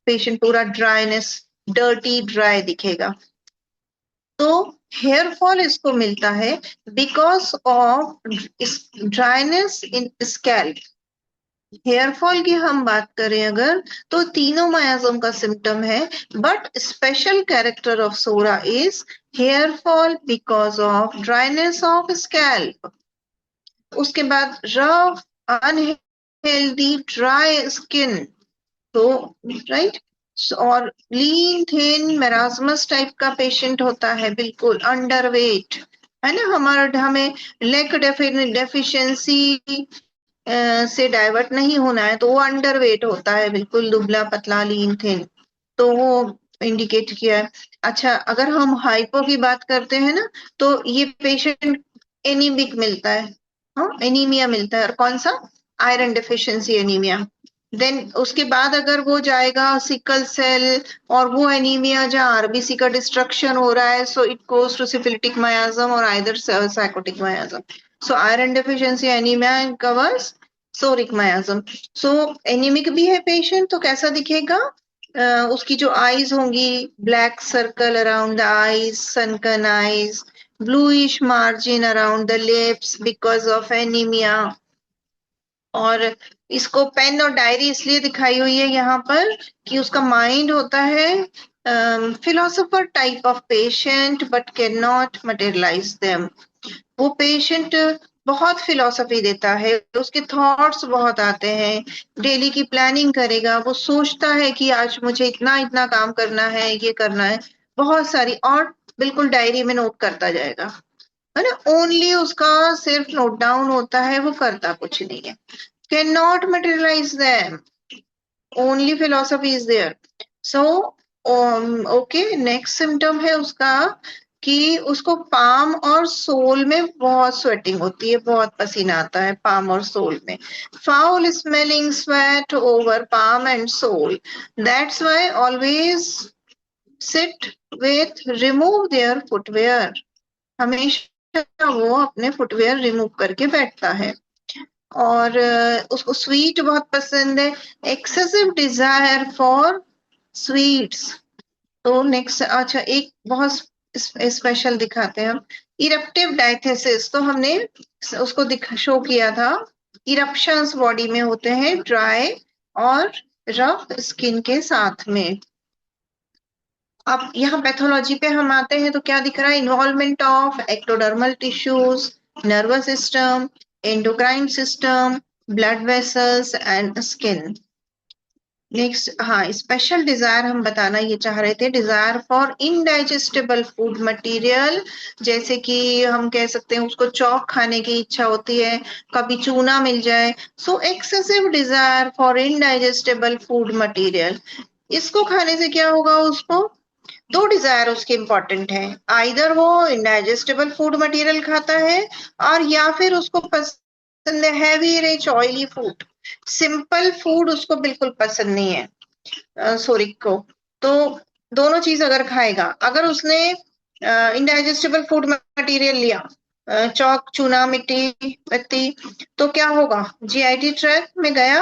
पेशेंट पूरा ड्राइनेस, डर्टी, ड्राई दिखेगा। तो हेयर फॉल इसको मिलता है because of dryness in scalp. Hair fall की हम बात करें अगर, तो तीनों मायाजम का सिम्टम है, but special character of psora is hair fall because of dryness of scalp. उसके बाद रफ, अनहेल्दी, ड्राई स्किन, तो राइट, और लीन थिन मेरास्मस टाइप का पेशेंट होता है, बिल्कुल अंडरवेट है ना। हमें लेग डेफिशिएंसी से डाइवर्ट नहीं होना है, तो वो अंडरवेट होता है, बिल्कुल दुबला पतला, लीन थिन, तो वो इंडिकेट किया है। अच्छा, अगर हम हाइपो की बात करते हैं ना, तो ये पेशेंट एनीमिक मिलता है, हाँ एनीमिया मिलता है। और कौन सा? Iron deficiency anaemia. देन उसके बाद अगर वो जाएगा सिकल सेल, और वो एनीमिया जहाँ आरबीसी का डिस्ट्रक्शन हो रहा है, so it goes to syphilitic miasm और either sycotic miasm. So iron deficiency anaemia covers psoric miasm. So anaemic भी है पेशेंट तो कैसा दिखेगा? उसकी जो आईज होंगी, black circle around the eyes, सनकन eyes, bluish margin around the lips because of anemia, और इसको पेन और डायरी इसलिए दिखाई हुई है यहाँ पर कि उसका माइंड होता है philosopher type of patient but can not materialize them. वो पेशेंट बहुत फिलोसफी देता है, उसके थॉट्स बहुत आते हैं, डेली की प्लानिंग करेगा, वो सोचता है कि आज मुझे इतना इतना काम करना है, ये करना है, बहुत सारी, और बिल्कुल डायरी में नोट करता जाएगा, है ना। ओनली उसका सिर्फ नोट डाउन होता है, वो करता कुछ नहीं है। Can not materialize them, only philosophy is there. So okay, next symptom है उसका कि उसको पाम और सोल में बहुत स्वेटिंग होती है, बहुत पसीना आता है पाम और सोल में। Foul smelling sweat over palm and sole, that's why always sit with remove their footwear, हमेशा वो अपने फुटवेयर रिमूव करके बैठता है। और उसको स्वीट बहुत पसंद है, एक्सेसिव डिजायर फॉर स्वीट्स। तो नेक्स्ट, अच्छा एक बहुत स्पेशल दिखाते हैं हम, इरप्टिव डायथेसिस। तो हमने उसको शो किया था, इरप्शंस बॉडी में होते हैं ड्राई और रफ स्किन के साथ में। अब यहाँ पैथोलॉजी पे हम आते हैं तो क्या दिख रहा है, involvement of ectodermal tissues, nervous system, endocrine system, blood vessels and skin. Next, हाँ, स्पेशल डिजायर हम बताना ये चाह रहे थे, desire for indigestible food material, जैसे कि हम कह सकते हैं उसको चौक खाने की इच्छा होती है, कभी चूना मिल जाए। सो excessive desire for indigestible food material, इसको खाने से क्या होगा, उसको दो डिजायर उसके इंपॉर्टेंट है, आइदर वो इनडाइजेस्टेबल फूड मटेरियल खाता है और या फिर उसको पसंद है heavy rich oily food. Simple food उसको बिल्कुल पसंद नहीं है सोरिक को। तो दोनों चीज अगर खाएगा, अगर उसने इनडाइजेस्टेबल फूड मटेरियल लिया, चौक चूना मिट्टी पत्ती, तो क्या होगा, जीआईटी ट्रैक में गया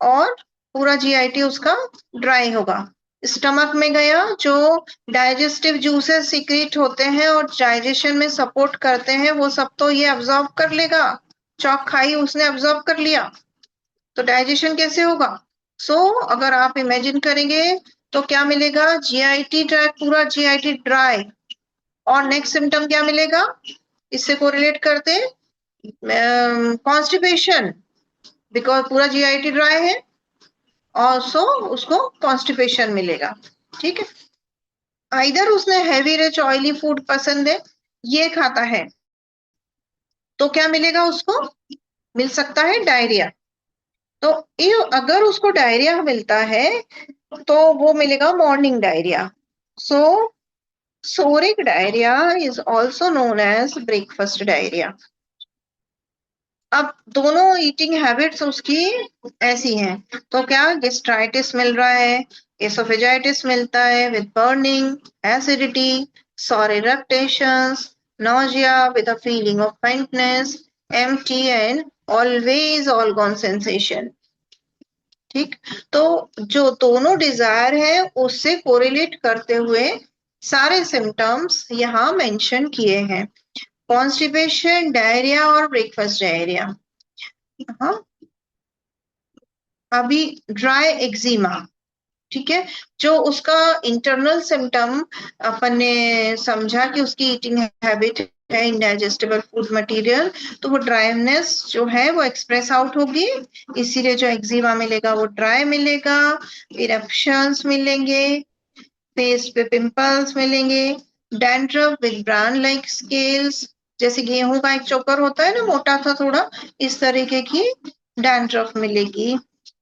और पूरा जीआईटी उसका ड्राई होगा। स्टमक में गया, जो डाइजेस्टिव जूसेस सीक्रेट होते हैं और डाइजेशन में सपोर्ट करते हैं, वो सब तो ये अब्जॉर्ब कर लेगा, चौक खाई उसने अब्जॉर्ब कर लिया, तो डाइजेशन कैसे होगा। अगर आप इमेजिन करेंगे तो क्या मिलेगा, जीआईटी ट्रैक पूरा जीआईटी ड्राई, और नेक्स्ट सिम्टम क्या मिलेगा, इससे कोरिलेट करते कॉन्स्टिपेशन, बिकॉज पूरा जीआईटी ड्राई है, और उसको कॉन्स्टिपेशन मिलेगा। ठीक है, आइदर उसने हैवी रिच ऑयली फूड पसंद है, ये खाता है, तो क्या मिलेगा उसको, मिल सकता है डायरिया। तो ये अगर उसको डायरिया मिलता है तो वो मिलेगा morning diarrhoea. So psoric diarrhoea is also known as breakfast diarrhoea. अब दोनों ईटिंग हैबिट्स उसकी ऐसी हैं, तो क्या गेस्ट्राइटिस मिल रहा है, एसोफेजाइटिस मिलता है with burning, acidity, sour eructations, nausea with a feeling of faintness, empty and always all gone sensation। ठीक, तो जो दोनों डिजायर है उससे कोरिलेट करते हुए सारे सिम्टम्स यहाँ मेंशन किए हैं, कॉन्स्टिपेशन, डायरिया और ब्रेकफास्ट डायरिया। हाँ, अभी ड्राई एक्जिमा, ठीक है, जो उसका इंटरनल सिम्टम अपन ने समझा कि उसकी ईटिंग हैबिट है इनडाइजेस्टेबल फूड मटेरियल, तो वो ड्राइनेस जो है वो एक्सप्रेस आउट होगी, इसीलिए जो एक्जिमा मिलेगा वो ड्राई मिलेगा, इरप्शंस मिलेंगे, फेस पे पिंपल्स मिलेंगे, dandruff with brown like scales, जैसे गेहूं का एक चोकर होता है ना मोटा सा थोड़ा, इस तरीके की डैंड्रफ मिलेगी,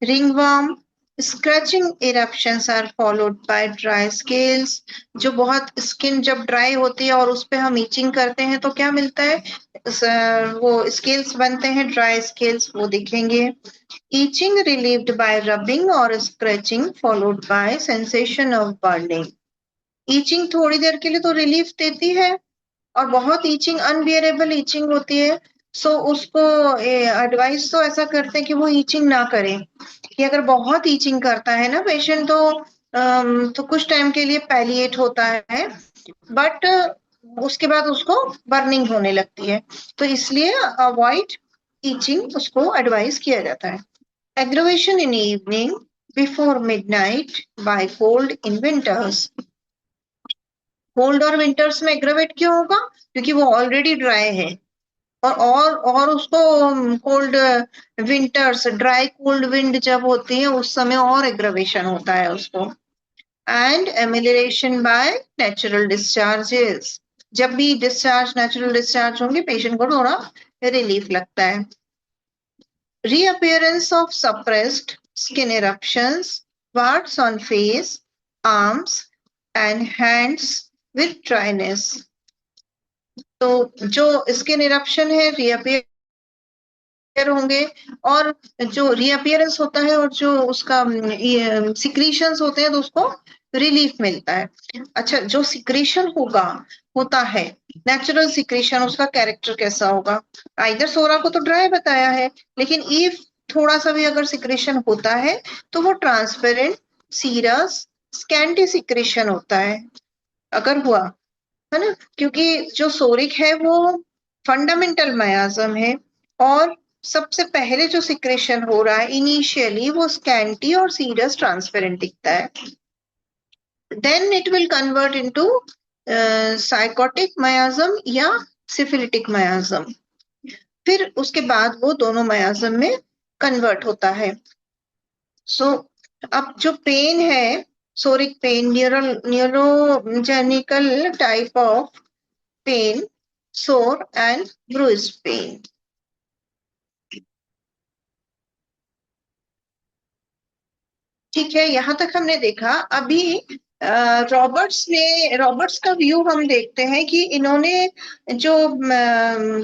ringworm, scratching eruptions are followed by dry scales, जो बहुत स्किन जब ड्राई होती है और उस पे हम ईचिंग करते हैं तो क्या मिलता है, वो स्केल्स बनते हैं, ड्राई स्केल्स वो दिखेंगे, ईचिंग रिलीव्ड बाय रबिंग और scratching followed by sensation of burning. Itching थोड़ी देर के लिए तो रिलीफ देती है, और बहुत ईचिंग अनबियरेबल ईचिंग होती है, उसको एडवाइस तो ऐसा करते हैं कि वो ईचिंग ना करें, कि अगर बहुत ईचिंग करता है ना पेशेंट तो कुछ टाइम के लिए पैलिएट होता है, बट उसके बाद उसको बर्निंग होने लगती है, तो इसलिए अवॉइड टीचिंग उसको एडवाइस किया जाता है। Aggravation in evening before midnight by cold in winters. Cold और विंटर्स में एग्रोवेट क्यों होगा? क्योंकि वो ऑलरेडी ड्राई है, और उसको cold winters, dry cold wind जब होती है उस समय और एग्रवेशन होता है उसको। एंड एमिलेशन बाय नेचुरल डिस्चार्जेस, जब भी डिस्चार्ज नेचुरल डिस्चार्ज होंगे पेशेंट को थोड़ा रिलीफ लगता है। Reappearance of suppressed skin eruptions, वार्ट्स on face, arms and hands with dryness. तो जो स्किन इरप्शन है रीअपियर होंगे, और जो रीअपियरेंस होता है और जो उसका सिक्रीशंस होते हैं तो उसको रिलीफ मिलता है। अच्छा, जो सिक्रीशन होता है नेचुरल सिक्रीशन, उसका कैरेक्टर कैसा होगा? आइदर सोरा को तो ड्राई बताया है, लेकिन इफ थोड़ा सा भी अगर सिक्रीशन होता है तो वो ट्रांसपेरेंट, सीरस, स्कैंटी सिक्रीशन होता है अगर हुआ, है ना। क्योंकि जो सोरिक है वो फंडामेंटल मायाजम है, और सबसे पहले जो सिक्रेशन हो रहा है इनिशियली वो स्कैंटी और सीरस ट्रांसपेरेंट दिखता है। Then it will convert into sycotic miasm या सिफिलिटिक मायाजम, फिर उसके बाद वो दोनों मायाजम में कन्वर्ट होता है। सो अब जो पेन है, psoric pain, neurogenical type of pain, sore and bruised pain. ठीक है, यहां तक हमने देखा। अभी रॉबर्ट्स का व्यू हम देखते हैं कि इन्होंने जो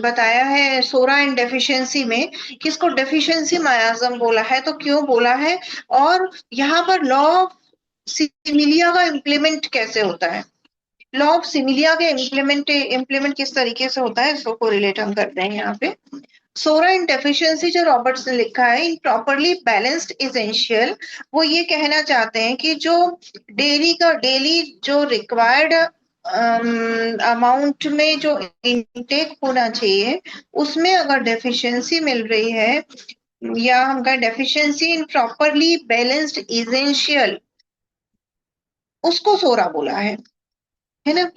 बताया है सोरा एंड डेफिशिएंसी में, किसको डेफिशिएंसी मायाजम बोला है, तो क्यों बोला है, और यहाँ पर लॉ ऑफ सिमिलिया का इम्प्लीमेंट कैसे होता है। लॉ ऑफ सिमिलिया के इम्प्लीमेंट किस तरीके से होता है, इसको कोरिलेट हम करते हैं यहाँ पे। सोरा इन डेफिशिएंसी जो रॉबर्ट्स ने लिखा है, इन प्रॉपरली बैलेंस्ड इसेंशियल, वो ये कहना चाहते हैं कि जो डेली जो रिक्वायर्ड अमाउंट में जो इनटेक होना चाहिए उसमें अगर डेफिशिएंसी मिल रही है, या हम कहें deficiency in properly balanced essential, उसको सोरा बोला है ना।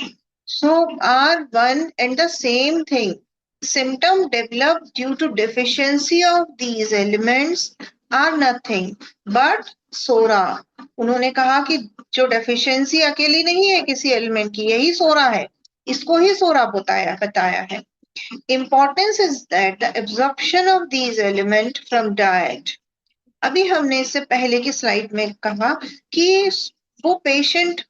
So are one and the same thing. Symptom developed due to deficiency of these elements are nothing but सोरा। उन्होंने कहा कि जो डेफिशिएंसी अकेली नहीं है किसी एलिमेंट की, यही सोरा है, इसको ही सोरा बताया है। Importance is that the absorption of these elements from diet। अभी हमने इससे पहले की स्लाइड में कहा कि वो पेशेंट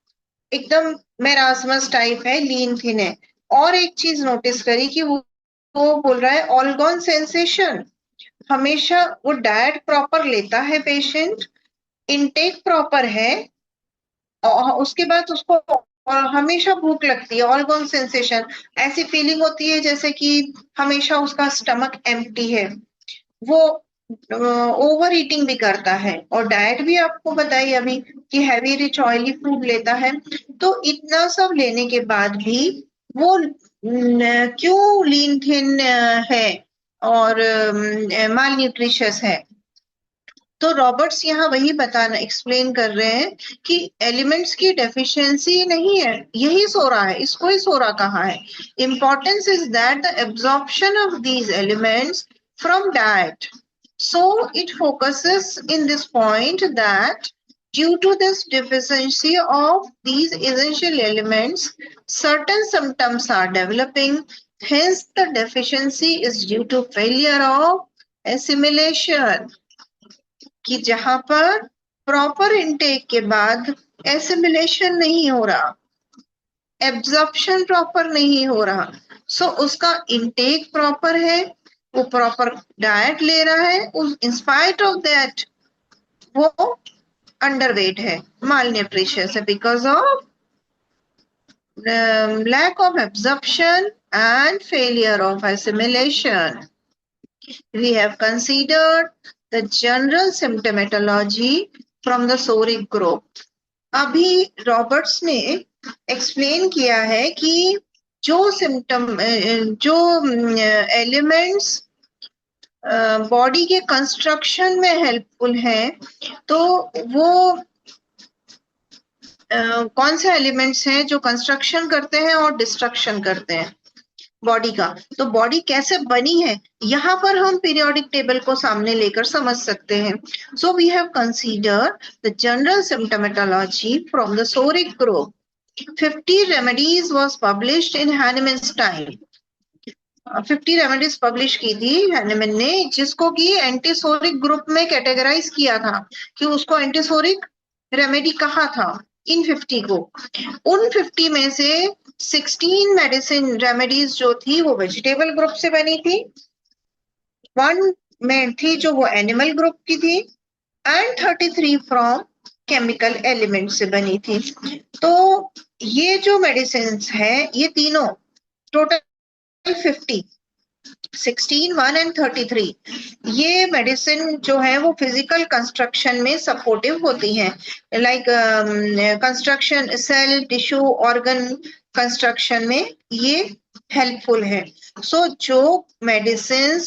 एकदम मेरास्मस टाइप है, लीन थिन है, और एक चीज नोटिस करी कि वो बोल रहा है ऑलगॉन सेंसेशन। हमेशा वो डाइट प्रॉपर लेता है पेशेंट, इनटेक प्रॉपर है, और उसके बाद उसको हमेशा भूख लगती है, ऑलगॉन सेंसेशन, ऐसी फीलिंग होती है जैसे कि हमेशा उसका स्टमक एम्प्टी है। वो ओवर ईटिंग भी करता है, और डाइट भी आपको बताई अभी कि हैवी रिच ऑयली फूड लेता है। तो इतना सब लेने के बाद भी वो क्यों लीन थिन है और माल न्यूट्रिशियस है? तो रॉबर्ट्स यहाँ वही बताना एक्सप्लेन कर रहे हैं कि एलिमेंट्स की डेफिशिएंसी नहीं है, यही सोरा है, इसको ही सोरा कहा है। Importance is that the absorption of these elements from diet. So it focuses in this point that due to this deficiency of these essential elements, certain symptoms are developing. Hence, the deficiency is due to failure of assimilation. कि जहां पर proper intake के बाद assimilation नहीं हो रहा, absorption proper नहीं हो रहा, सो उसका इनटेक प्रॉपर है, वो प्रॉपर डाइट ले रहा है, उस इंस्पाइट ऑफ दैट वो अंडरवेट है, माल न्यूट्रिशियस है, because of lack of absorption and failure of assimilation. We have considered the general symptomatology from the Soric group. अभी रॉबर्ट्स ने एक्सप्लेन किया है कि जो सिम्टम, जो एलिमेंट्स बॉडी के कंस्ट्रक्शन में हेल्पफुल है, तो वो कौन से एलिमेंट्स हैं जो कंस्ट्रक्शन करते हैं और डिस्ट्रक्शन करते हैं बॉडी का। तो बॉडी कैसे बनी है, यहाँ पर हम पीरियोडिक टेबल को सामने लेकर समझ सकते हैं। So we have consider the general symptomatology from the psoric group. 50 remedies was published in Hahnemann's time. 50 remedies publish की थी हैनेमन ने, जिसको कि एंटीसोरिक ग्रुप में कैटेगराइज किया था, कि उसको एंटीसोरिक रेमेडी कहा था इन 50 को। उन 50 में से 16 मेडिसिन रेमेडीज जो थी वो वेजिटेबल ग्रुप से बनी थी, 1 में थी जो वो एनिमल ग्रुप की थी, एंड 33 फ्रॉम केमिकल एलिमेंट से बनी थी। तो ये जो मेडिसिन है ये तीनों टोटल 50, 16, 1 एंड 33, ये मेडिसिन जो है वो फिजिकल कंस्ट्रक्शन में सपोर्टिव होती हैं, like construction cell tissue organ construction में ये हेल्पफुल है। सो जो मेडिसिन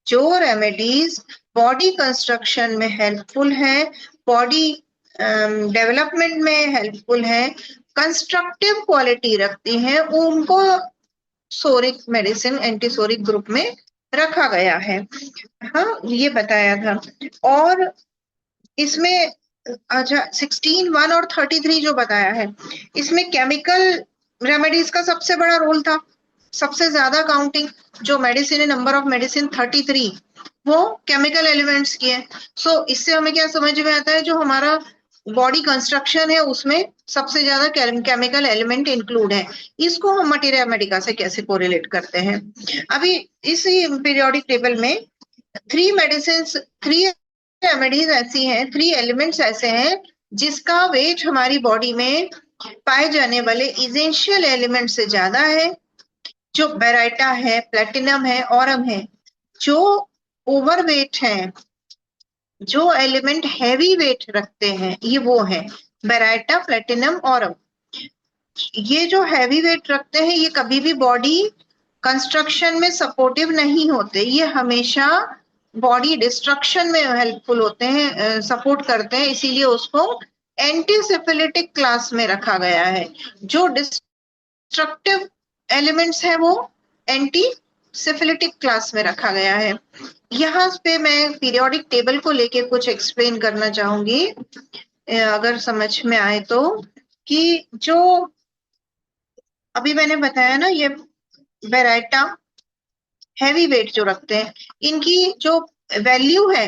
जो रेमेडीज बॉडी कंस्ट्रक्शन में हेल्पफुल है, बॉडी डेवलपमेंट में हेल्पफुल है, कंस्ट्रक्टिव क्वालिटी रखती हैं, उनको सोरिक मेडिसिन एंटीसोरिक ग्रुप में रखा गया है। हाँ, ये बताया था। और इसमें अच्छा 16, 1 और 33 जो बताया है, इसमें केमिकल रेमेडीज का सबसे बड़ा रोल था, सबसे ज्यादा काउंटिंग जो मेडिसिन है, नंबर ऑफ मेडिसिन 33, वो केमिकल एलिमेंट्स की है। सो इससे हमें क्या समझ में आता है, जो हमारा बॉडी कंस्ट्रक्शन है उसमें सबसे ज्यादा केमिकल एलिमेंट इंक्लूड है। इसको हम मटेरिया मेडिका से कैसे कोरिलेट करते हैं। अभी इसी पीरियोडिक टेबल में 3 मेडिसिन, 3 रेमेडीज ऐसी हैं, 3 एलिमेंट्स ऐसे हैं जिसका वेट हमारी बॉडी में पाए जाने वाले इसेंशियल एलिमेंट से ज्यादा है, जो बेराइटा है, प्लेटिनम है, ऑरम है। जो ओवरवेट है, जो एलिमेंट हैवी वेट रखते हैं, ये वो है बेराइटा, प्लेटिनम, ऑरम। ये जो हैवी वेट रखते हैं ये कभी भी बॉडी कंस्ट्रक्शन में सपोर्टिव नहीं होते, ये हमेशा बॉडी डिस्ट्रक्शन में हेल्पफुल होते हैं, सपोर्ट करते हैं, इसीलिए उसको एंटीसिफिलिटिक क्लास में रखा गया है। जो डिस्ट्रक्टिव एलिमेंट्स है वो एंटी सिफिलिटिक क्लास में रखा गया है। यहाँ पे मैं पीरियोडिक टेबल को लेके कुछ एक्सप्लेन करना चाहूंगी, अगर समझ में आए तो, कि जो अभी मैंने बताया ना, ये बेराइटा हैवी वेट जो रखते हैं, इनकी जो वैल्यू है,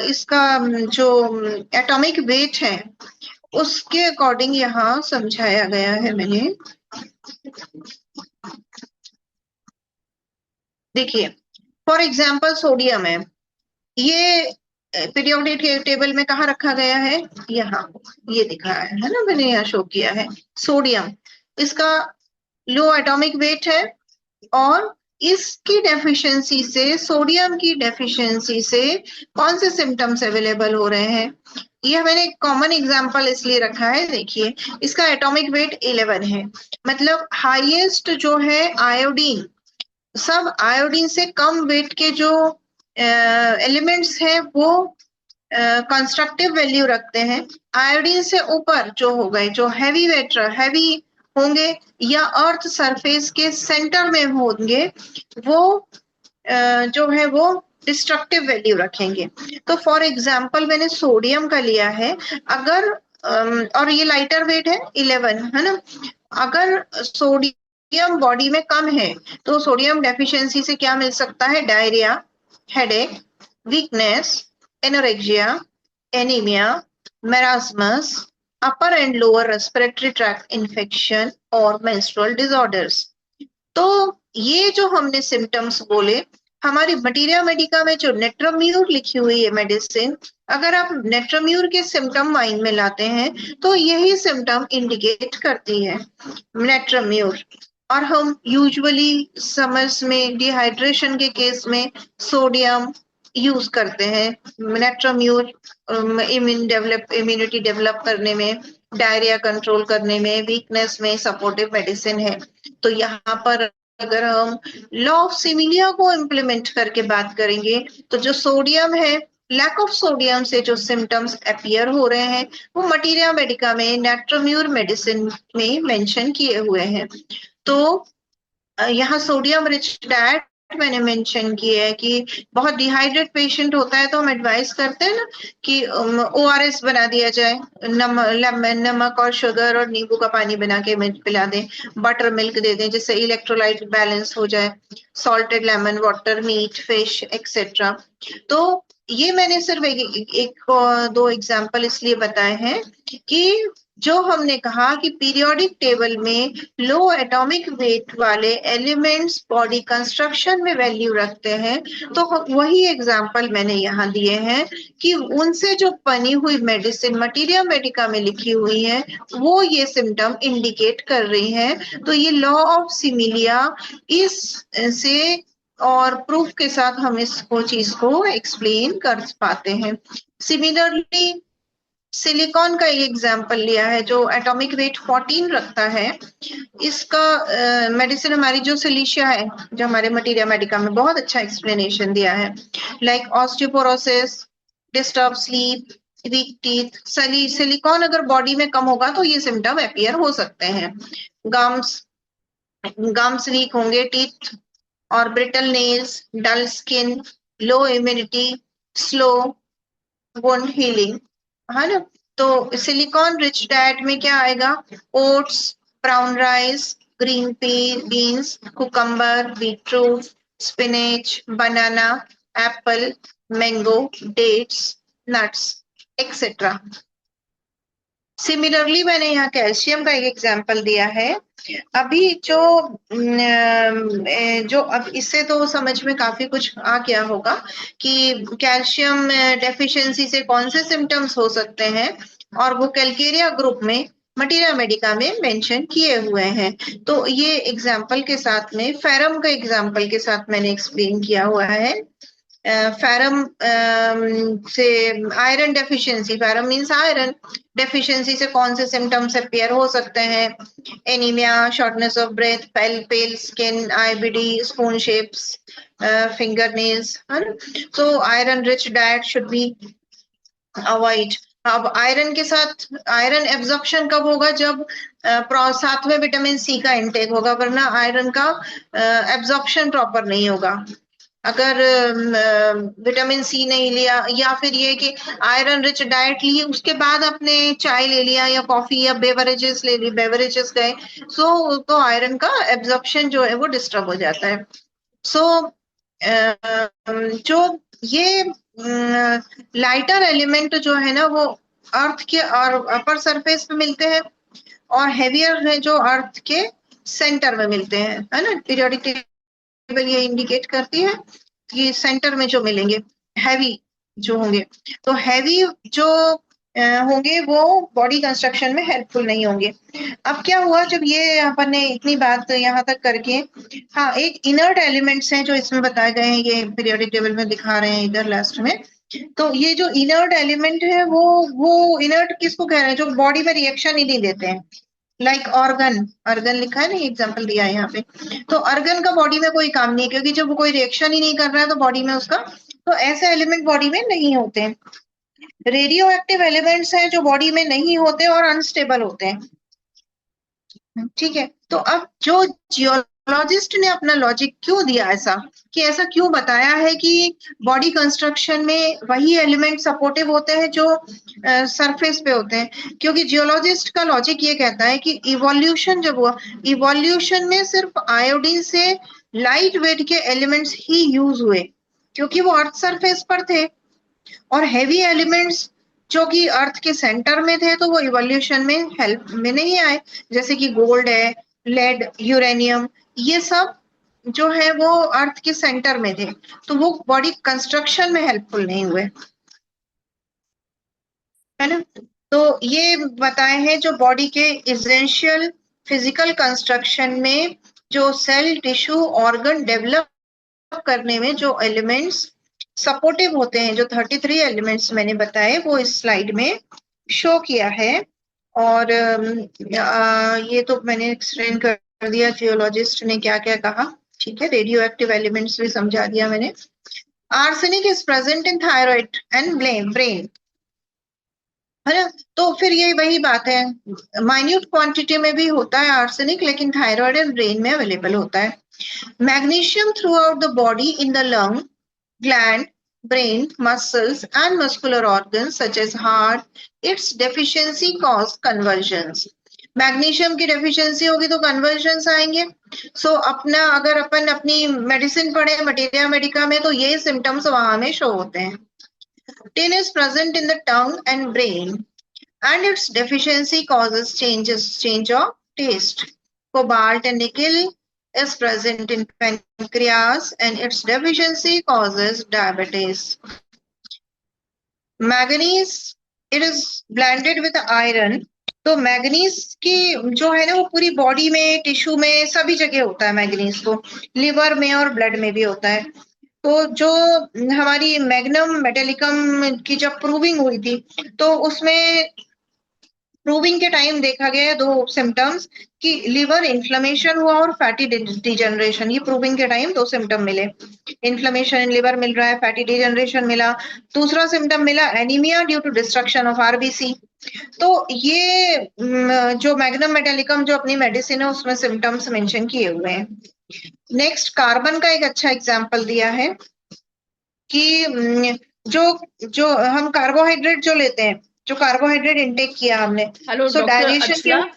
इसका जो एटॉमिक वेट है उसके अकॉर्डिंग यहाँ समझाया गया है मैंने। देखिए, फॉर एग्जाम्पल सोडियम है, ये पीरियोडिक टेबल में कहाँ रखा गया है, यहाँ ये दिखाया है ना, मैंने यहाँ शो किया है। सोडियम, इसका लो एटॉमिक वेट है, और इसकी डेफिशिएंसी से, सोडियम की डेफिशिएंसी से कौन से सिम्टम्स अवेलेबल हो रहे हैं, ये मैंने कॉमन एग्जांपल इसलिए रखा है। देखिए, इसका एटॉमिक वेट 11 है, मतलब हाईएस्ट जो है आयोडीन, सब आयोडीन से कम वेट के जो एलिमेंट्स हैं वो कंस्ट्रक्टिव वैल्यू रखते हैं। आयोडीन से ऊपर जो हो गए, जो हैवी वेट, हैवी होंगे या अर्थ सरफेस के सेंटर में होंगे, वो जो है वो डिस्ट्रक्टिव वैल्यू रखेंगे। तो फॉर एग्जांपल मैंने सोडियम का लिया है, अगर और ये लाइटर वेट है 11, है ना। अगर सोडियम बॉडी में कम है तो सोडियम डेफिशिएंसी से क्या मिल सकता है, diarrhoea, headache, weakness, anorexia, anaemia, marasmus, upper and lower respiratory tract infection और मेंस्ट्रुअल डिसऑर्डर्स। तो ये जो हमने सिम्टम्स बोले, हमारी मटीरिया मेडिका में जो नेट्रोम्यूर लिखी हुई है मेडिसिन, अगर आप नेट्रोम्यूर के सिम्टम माइंड में लाते हैं तो यही सिम्टम इंडिकेट करती है नेट्रोम्यूर। और हम यूजुअली समर्स में डिहाइड्रेशन के केस में सोडियम यूज करते हैं, नेट्रोम्यूर इम्यूनिटी डेवलप करने में, डायरिया कंट्रोल करने में, वीकनेस में सपोर्टिव मेडिसिन है। तो यहाँ पर अगर हम लॉ ऑफ सिमिलिया को इम्प्लीमेंट करके बात करेंगे तो जो सोडियम है, लैक ऑफ सोडियम से जो सिम्टम्स अपीयर हो रहे हैं वो मटीरिया मेडिका में नेट्रोम्यूर मेडिसिन में मेंशन किए हुए हैं। तो यहाँ सोडियम रिच डाइट मैंने मेंशन किया है कि बहुत डिहाइड्रेट पेशेंट होता है तो हम एडवाइस करते हैं ना कि ओआरएस बना दिया जाए, नमक और शुगर और नींबू का पानी बना के पिला दें, बटर मिल्क दे दें जिससे इलेक्ट्रोलाइट बैलेंस हो जाए, salted lemon water, meat, fish etcetera. तो ये मैंने सिर्फ एक दो एग्जाम्पल इसलिए बताए हैं कि जो हमने कहा कि पीरियोडिक टेबल में लो एटॉमिक वेट वाले एलिमेंट्स बॉडी कंस्ट्रक्शन में वैल्यू रखते हैं, तो वही एग्जाम्पल मैंने यहाँ दिए हैं कि उनसे जो बनी हुई मेडिसिन मटीरिया मेडिका में लिखी हुई है वो ये सिम्टम इंडिकेट कर रही है। तो ये लॉ ऑफ सिमिलिया इस से और प्रूफ के साथ हम इसको चीज को एक्सप्लेन कर पाते हैं। सिमिलरली सिलिकॉन का एक एग्जाम्पल लिया है जो एटॉमिक वेट 14 रखता है। इसका मेडिसिन हमारी जो सिलिशिया है जो हमारे मटीरिया मेडिका में बहुत अच्छा एक्सप्लेनेशन दिया है, like osteoporosis, disturb sleep, weak teeth. Silicon अगर बॉडी में कम होगा तो ये सिम्टम अपीयर हो सकते हैं। गम्स वीक होंगे, टीथ और brittle nails, dull skin, low immunity, slow wound healing, है ना। तो सिलिकॉन रिच डाइट में क्या आएगा? Oats, brown rice, green beans, cucumber, beetroot, spinach, banana, apple, mango, dates, nuts etcetera. Similarly मैंने यहाँ कैल्शियम का एक एग्जाम्पल दिया है। अभी जो अब इससे तो समझ में काफी कुछ आ गया होगा कि कैल्शियम डेफिशिएंसी से कौन से सिम्टम्स हो सकते हैं, और वो कैलकेरिया ग्रुप में मटीरिया मेडिका में मेंशन किए हुए हैं। तो ये एग्जाम्पल के साथ में फेरम का एग्जाम्पल के साथ मैंने एक्सप्लेन किया हुआ है। फेरम से iron deficiency, ferrum means iron deficiency से कौन से सिम्टम्स अपीयर हो सकते हैं? Anaemia, shortness of breath, pale skin, IBD, spoon shapes, finger nails, है ना। तो iron rich diet should be avoid. अब आयरन के साथ आयरन एब्जॉर्प्शन कब होगा? जब साथ में विटामिन सी का इंटेक होगा, वरना आयरन का एब्जॉर्प्शन प्रॉपर नहीं होगा। अगर विटामिन सी नहीं लिया या फिर ये कि आयरन रिच डाइट ली उसके बाद आपने चाय ले लिया या कॉफी या बेवरेजेस ले ली, बेवरेजेस गए, सो तो आयरन का एब्जॉर्प्शन जो है वो डिस्टर्ब हो जाता है। सो जो ये लाइटर एलिमेंट जो है ना वो अर्थ के और अपर सरफेस पे मिलते हैं, और हेवियर है जो अर्थ के सेंटर में मिलते हैं, है ना। पीरियोडिक टेबल ये इंडिकेट करती है कि सेंटर में जो मिलेंगे हैवी जो होंगे, तो हैवी जो होंगे वो बॉडी कंस्ट्रक्शन में हेल्पफुल नहीं होंगे। अब क्या हुआ जब ये अपन ने इतनी बात यहाँ तक करके, हाँ एक इनर्ट एलिमेंट्स हैं जो इसमें बताए गए हैं, ये पीरियोडिक टेबल में दिखा रहे हैं इधर लास्ट में। तो ये जो इनर्ट एलिमेंट है वो इनर्ट किसको कह रहे हैं? जो बॉडी में रिएक्शन ही नहीं देते हैं, लाइक ऑर्गन लिखा है ना, एग्जाम्पल दिया है यहाँ पे। तो ऑर्गन का बॉडी में कोई काम नहीं है क्योंकि जब कोई रिएक्शन ही नहीं कर रहा है तो बॉडी में उसका, तो ऐसे एलिमेंट बॉडी में नहीं होते हैं। रेडियो एक्टिव एलिमेंट्स हैं जो बॉडी में नहीं होते और अनस्टेबल होते हैं, ठीक है। तो अब जो जियोलॉजिस्ट ने अपना लॉजिक क्यों दिया ऐसा, कि ऐसा क्यों बताया है कि बॉडी कंस्ट्रक्शन में वही एलिमेंट सपोर्टिव होते हैं जो सरफेस पे होते हैं? क्योंकि जियोलॉजिस्ट का लॉजिक ये कहता है कि इवोल्यूशन जब हुआ, इवोल्यूशन में सिर्फ आयोडीन से लाइट वेट के एलिमेंट्स ही यूज हुए क्योंकि वो अर्थ सरफेस पर थे, और हेवी एलिमेंट्स जो कि अर्थ के सेंटर में थे तो वो इवोल्यूशन में हेल्प में नहीं आए, जैसे कि गोल्ड है, लेड, यूरेनियम, ये सब जो है वो अर्थ के सेंटर में थे, तो वो बॉडी कंस्ट्रक्शन में हेल्पफुल नहीं हुए, है ना। तो ये बताए हैं जो बॉडी के इसेंशियल फिजिकल कंस्ट्रक्शन में जो सेल, टिश्यू, ऑर्गन डेवलप करने में जो एलिमेंट्स सपोर्टिव होते हैं, जो 33 एलिमेंट्स मैंने बताए वो इस स्लाइड में शो किया है। और ये तो मैंने एक्सप्लेन कर दिया जियोलॉजिस्ट ने क्या क्या कहा, ठीक है, रेडियो एक्टिव एलिमेंट्स भी समझा दिया मैंने। Arsenic is present in thyroid and brain, है ना। तो फिर ये वही बात है, माइन्यूट क्वांटिटी में भी होता है आर्सेनिक, लेकिन थायराइड एंड ब्रेन में अवेलेबल होता है। Magnesium through out the body in the lung, gland, brain, muscles, and muscular organs such as heart. Its deficiency cause convulsions. Magnesium की डेफिशिएंसी होगी तो कन्वर्जन्स आएंगे। सो अपना अगर अपन अपनी मेडिसिन पढ़े मटेरिया मेडिका में तो ये सिम्टम्स वहां में शो होते हैं। Tin is present in the tongue and brain, and its deficiency causes change of taste. Cobalt and nickel is present in pancreas, and its deficiency causes diabetes. Manganese, it is blended with iron. तो manganese की जो है ना वो पूरी body में, tissue में, सभी जगह होता है मैग्नीज, तो लिवर में और ब्लड में भी होता है। तो जो हमारी मैग्नम मेटेलिकम की जब प्रूविंग हुई थी तो उसमें प्रूविंग के टाइम देखा गया है दो सिम्टम्स, कि लिवर इन्फ्लेमेशन हुआ और फैटी डिजनरेशन। ये प्रूविंग के टाइम दो सिम्टम मिले, इन्फ्लेमेशन इन लिवर मिल रहा है, फैटी डिजनरेशन मिला। दूसरा सिम्टम मिला anaemia due to destruction of RBC. तो ये जो मैग्नम मेटेलिकम जो अपनी मेडिसिन है उसमें सिम्टम्स मेंशन किए हुए हैं। नेक्स्ट कार्बन का एक अच्छा एग्जांपल दिया है कि जो जो हम कार्बोहाइड्रेट जो लेते हैं, जो कार्बोहाइड्रेट इनटेक किया हमने, हेलो सो डॉक्टर डाइजेशन के, अचला।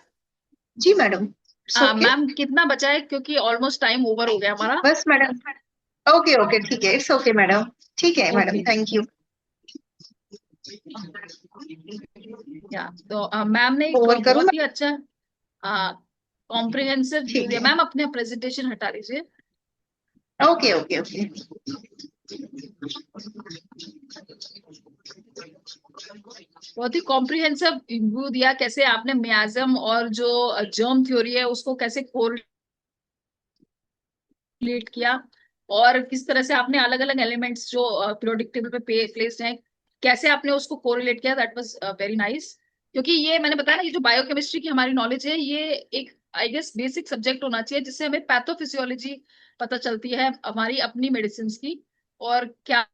जी मैडम, ओके, मैम कितना बचा है, क्योंकि ऑलमोस्ट टाइम ओवर हो गया हमारा। बस मैडम, ओके ओके ठीक है, इट्स ओके मैडम, ठीक है मैडम, ओके। Thank you. या तो मैम ने एक ओवर करूँ? बहुत ही अच्छा कॉम्प्रिहेंसिव व्यू ठीक दिया। है, मैम अपने प्रेजेंटेशन हटा लीजिए। Okay okay okay. बहुत ही कॉम्प्रिहेंसिव व्यू दिया, कैसे आपने मियाज्म और जो जर्म थ्योरी है उसको कैसे कोरिलेट किया, और किस तरह से आपने अलग अलग एलिमेंट्स जो पीरियोडिक टेबल पे प्लेस्ड हैं कैसे आपने उसको कोरिलेट किया। That was very nice. क्योंकि ये मैंने बताया ना, ये जो बायोकेमिस्ट्री की हमारी नॉलेज है, ये एक आई गेस बेसिक सब्जेक्ट होना चाहिए, जिससे हमें पैथोफिजियोलॉजी पता चलती है हमारी अपनी मेडिसिन की, और क्या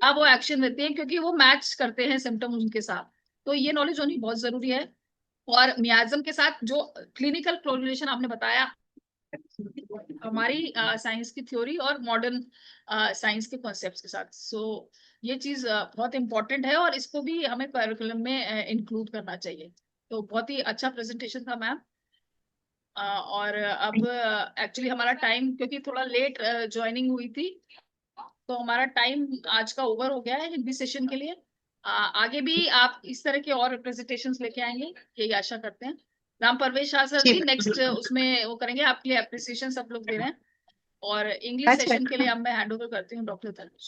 वो एक्शन देते हैं, क्योंकि वो मैच करते हैं सिम्टम्स उनके साथ। तो ये नॉलेज होनी बहुत जरूरी है। और मियाज्म के साथ जो क्लिनिकल कोरिलेशन आपने बताया हमारी साइंस की थ्योरी और मॉडर्न साइंस के कॉन्सेप्ट्स के साथ, सो ये चीज बहुत इंपॉर्टेंट है और इसको भी हमें करिकुलम में इंक्लूड करना चाहिए। तो बहुत ही अच्छा प्रेजेंटेशन था मैम। और अब एक्चुअली हमारा टाइम, क्योंकि थोड़ा लेट ज्वाइनिंग हुई थी, तो हमारा टाइम आज का ओवर हो गया है हिंदी सेशन के लिए। आगे भी आप इस तरह के और प्रेजेंटेशंस लेके आएंगे, यही आशा करते हैं। राम परवेश शाह सर जी जी नेक्स्ट मैडम, उसमें वो करेंगे, आपके लिए अप्रिसिएशन सब लोग दे रहे हैं। और इंग्लिश अच्छा, सेशन के लिए अब मैं हैंड ओवर करती हूँ डॉक्टर तनुज।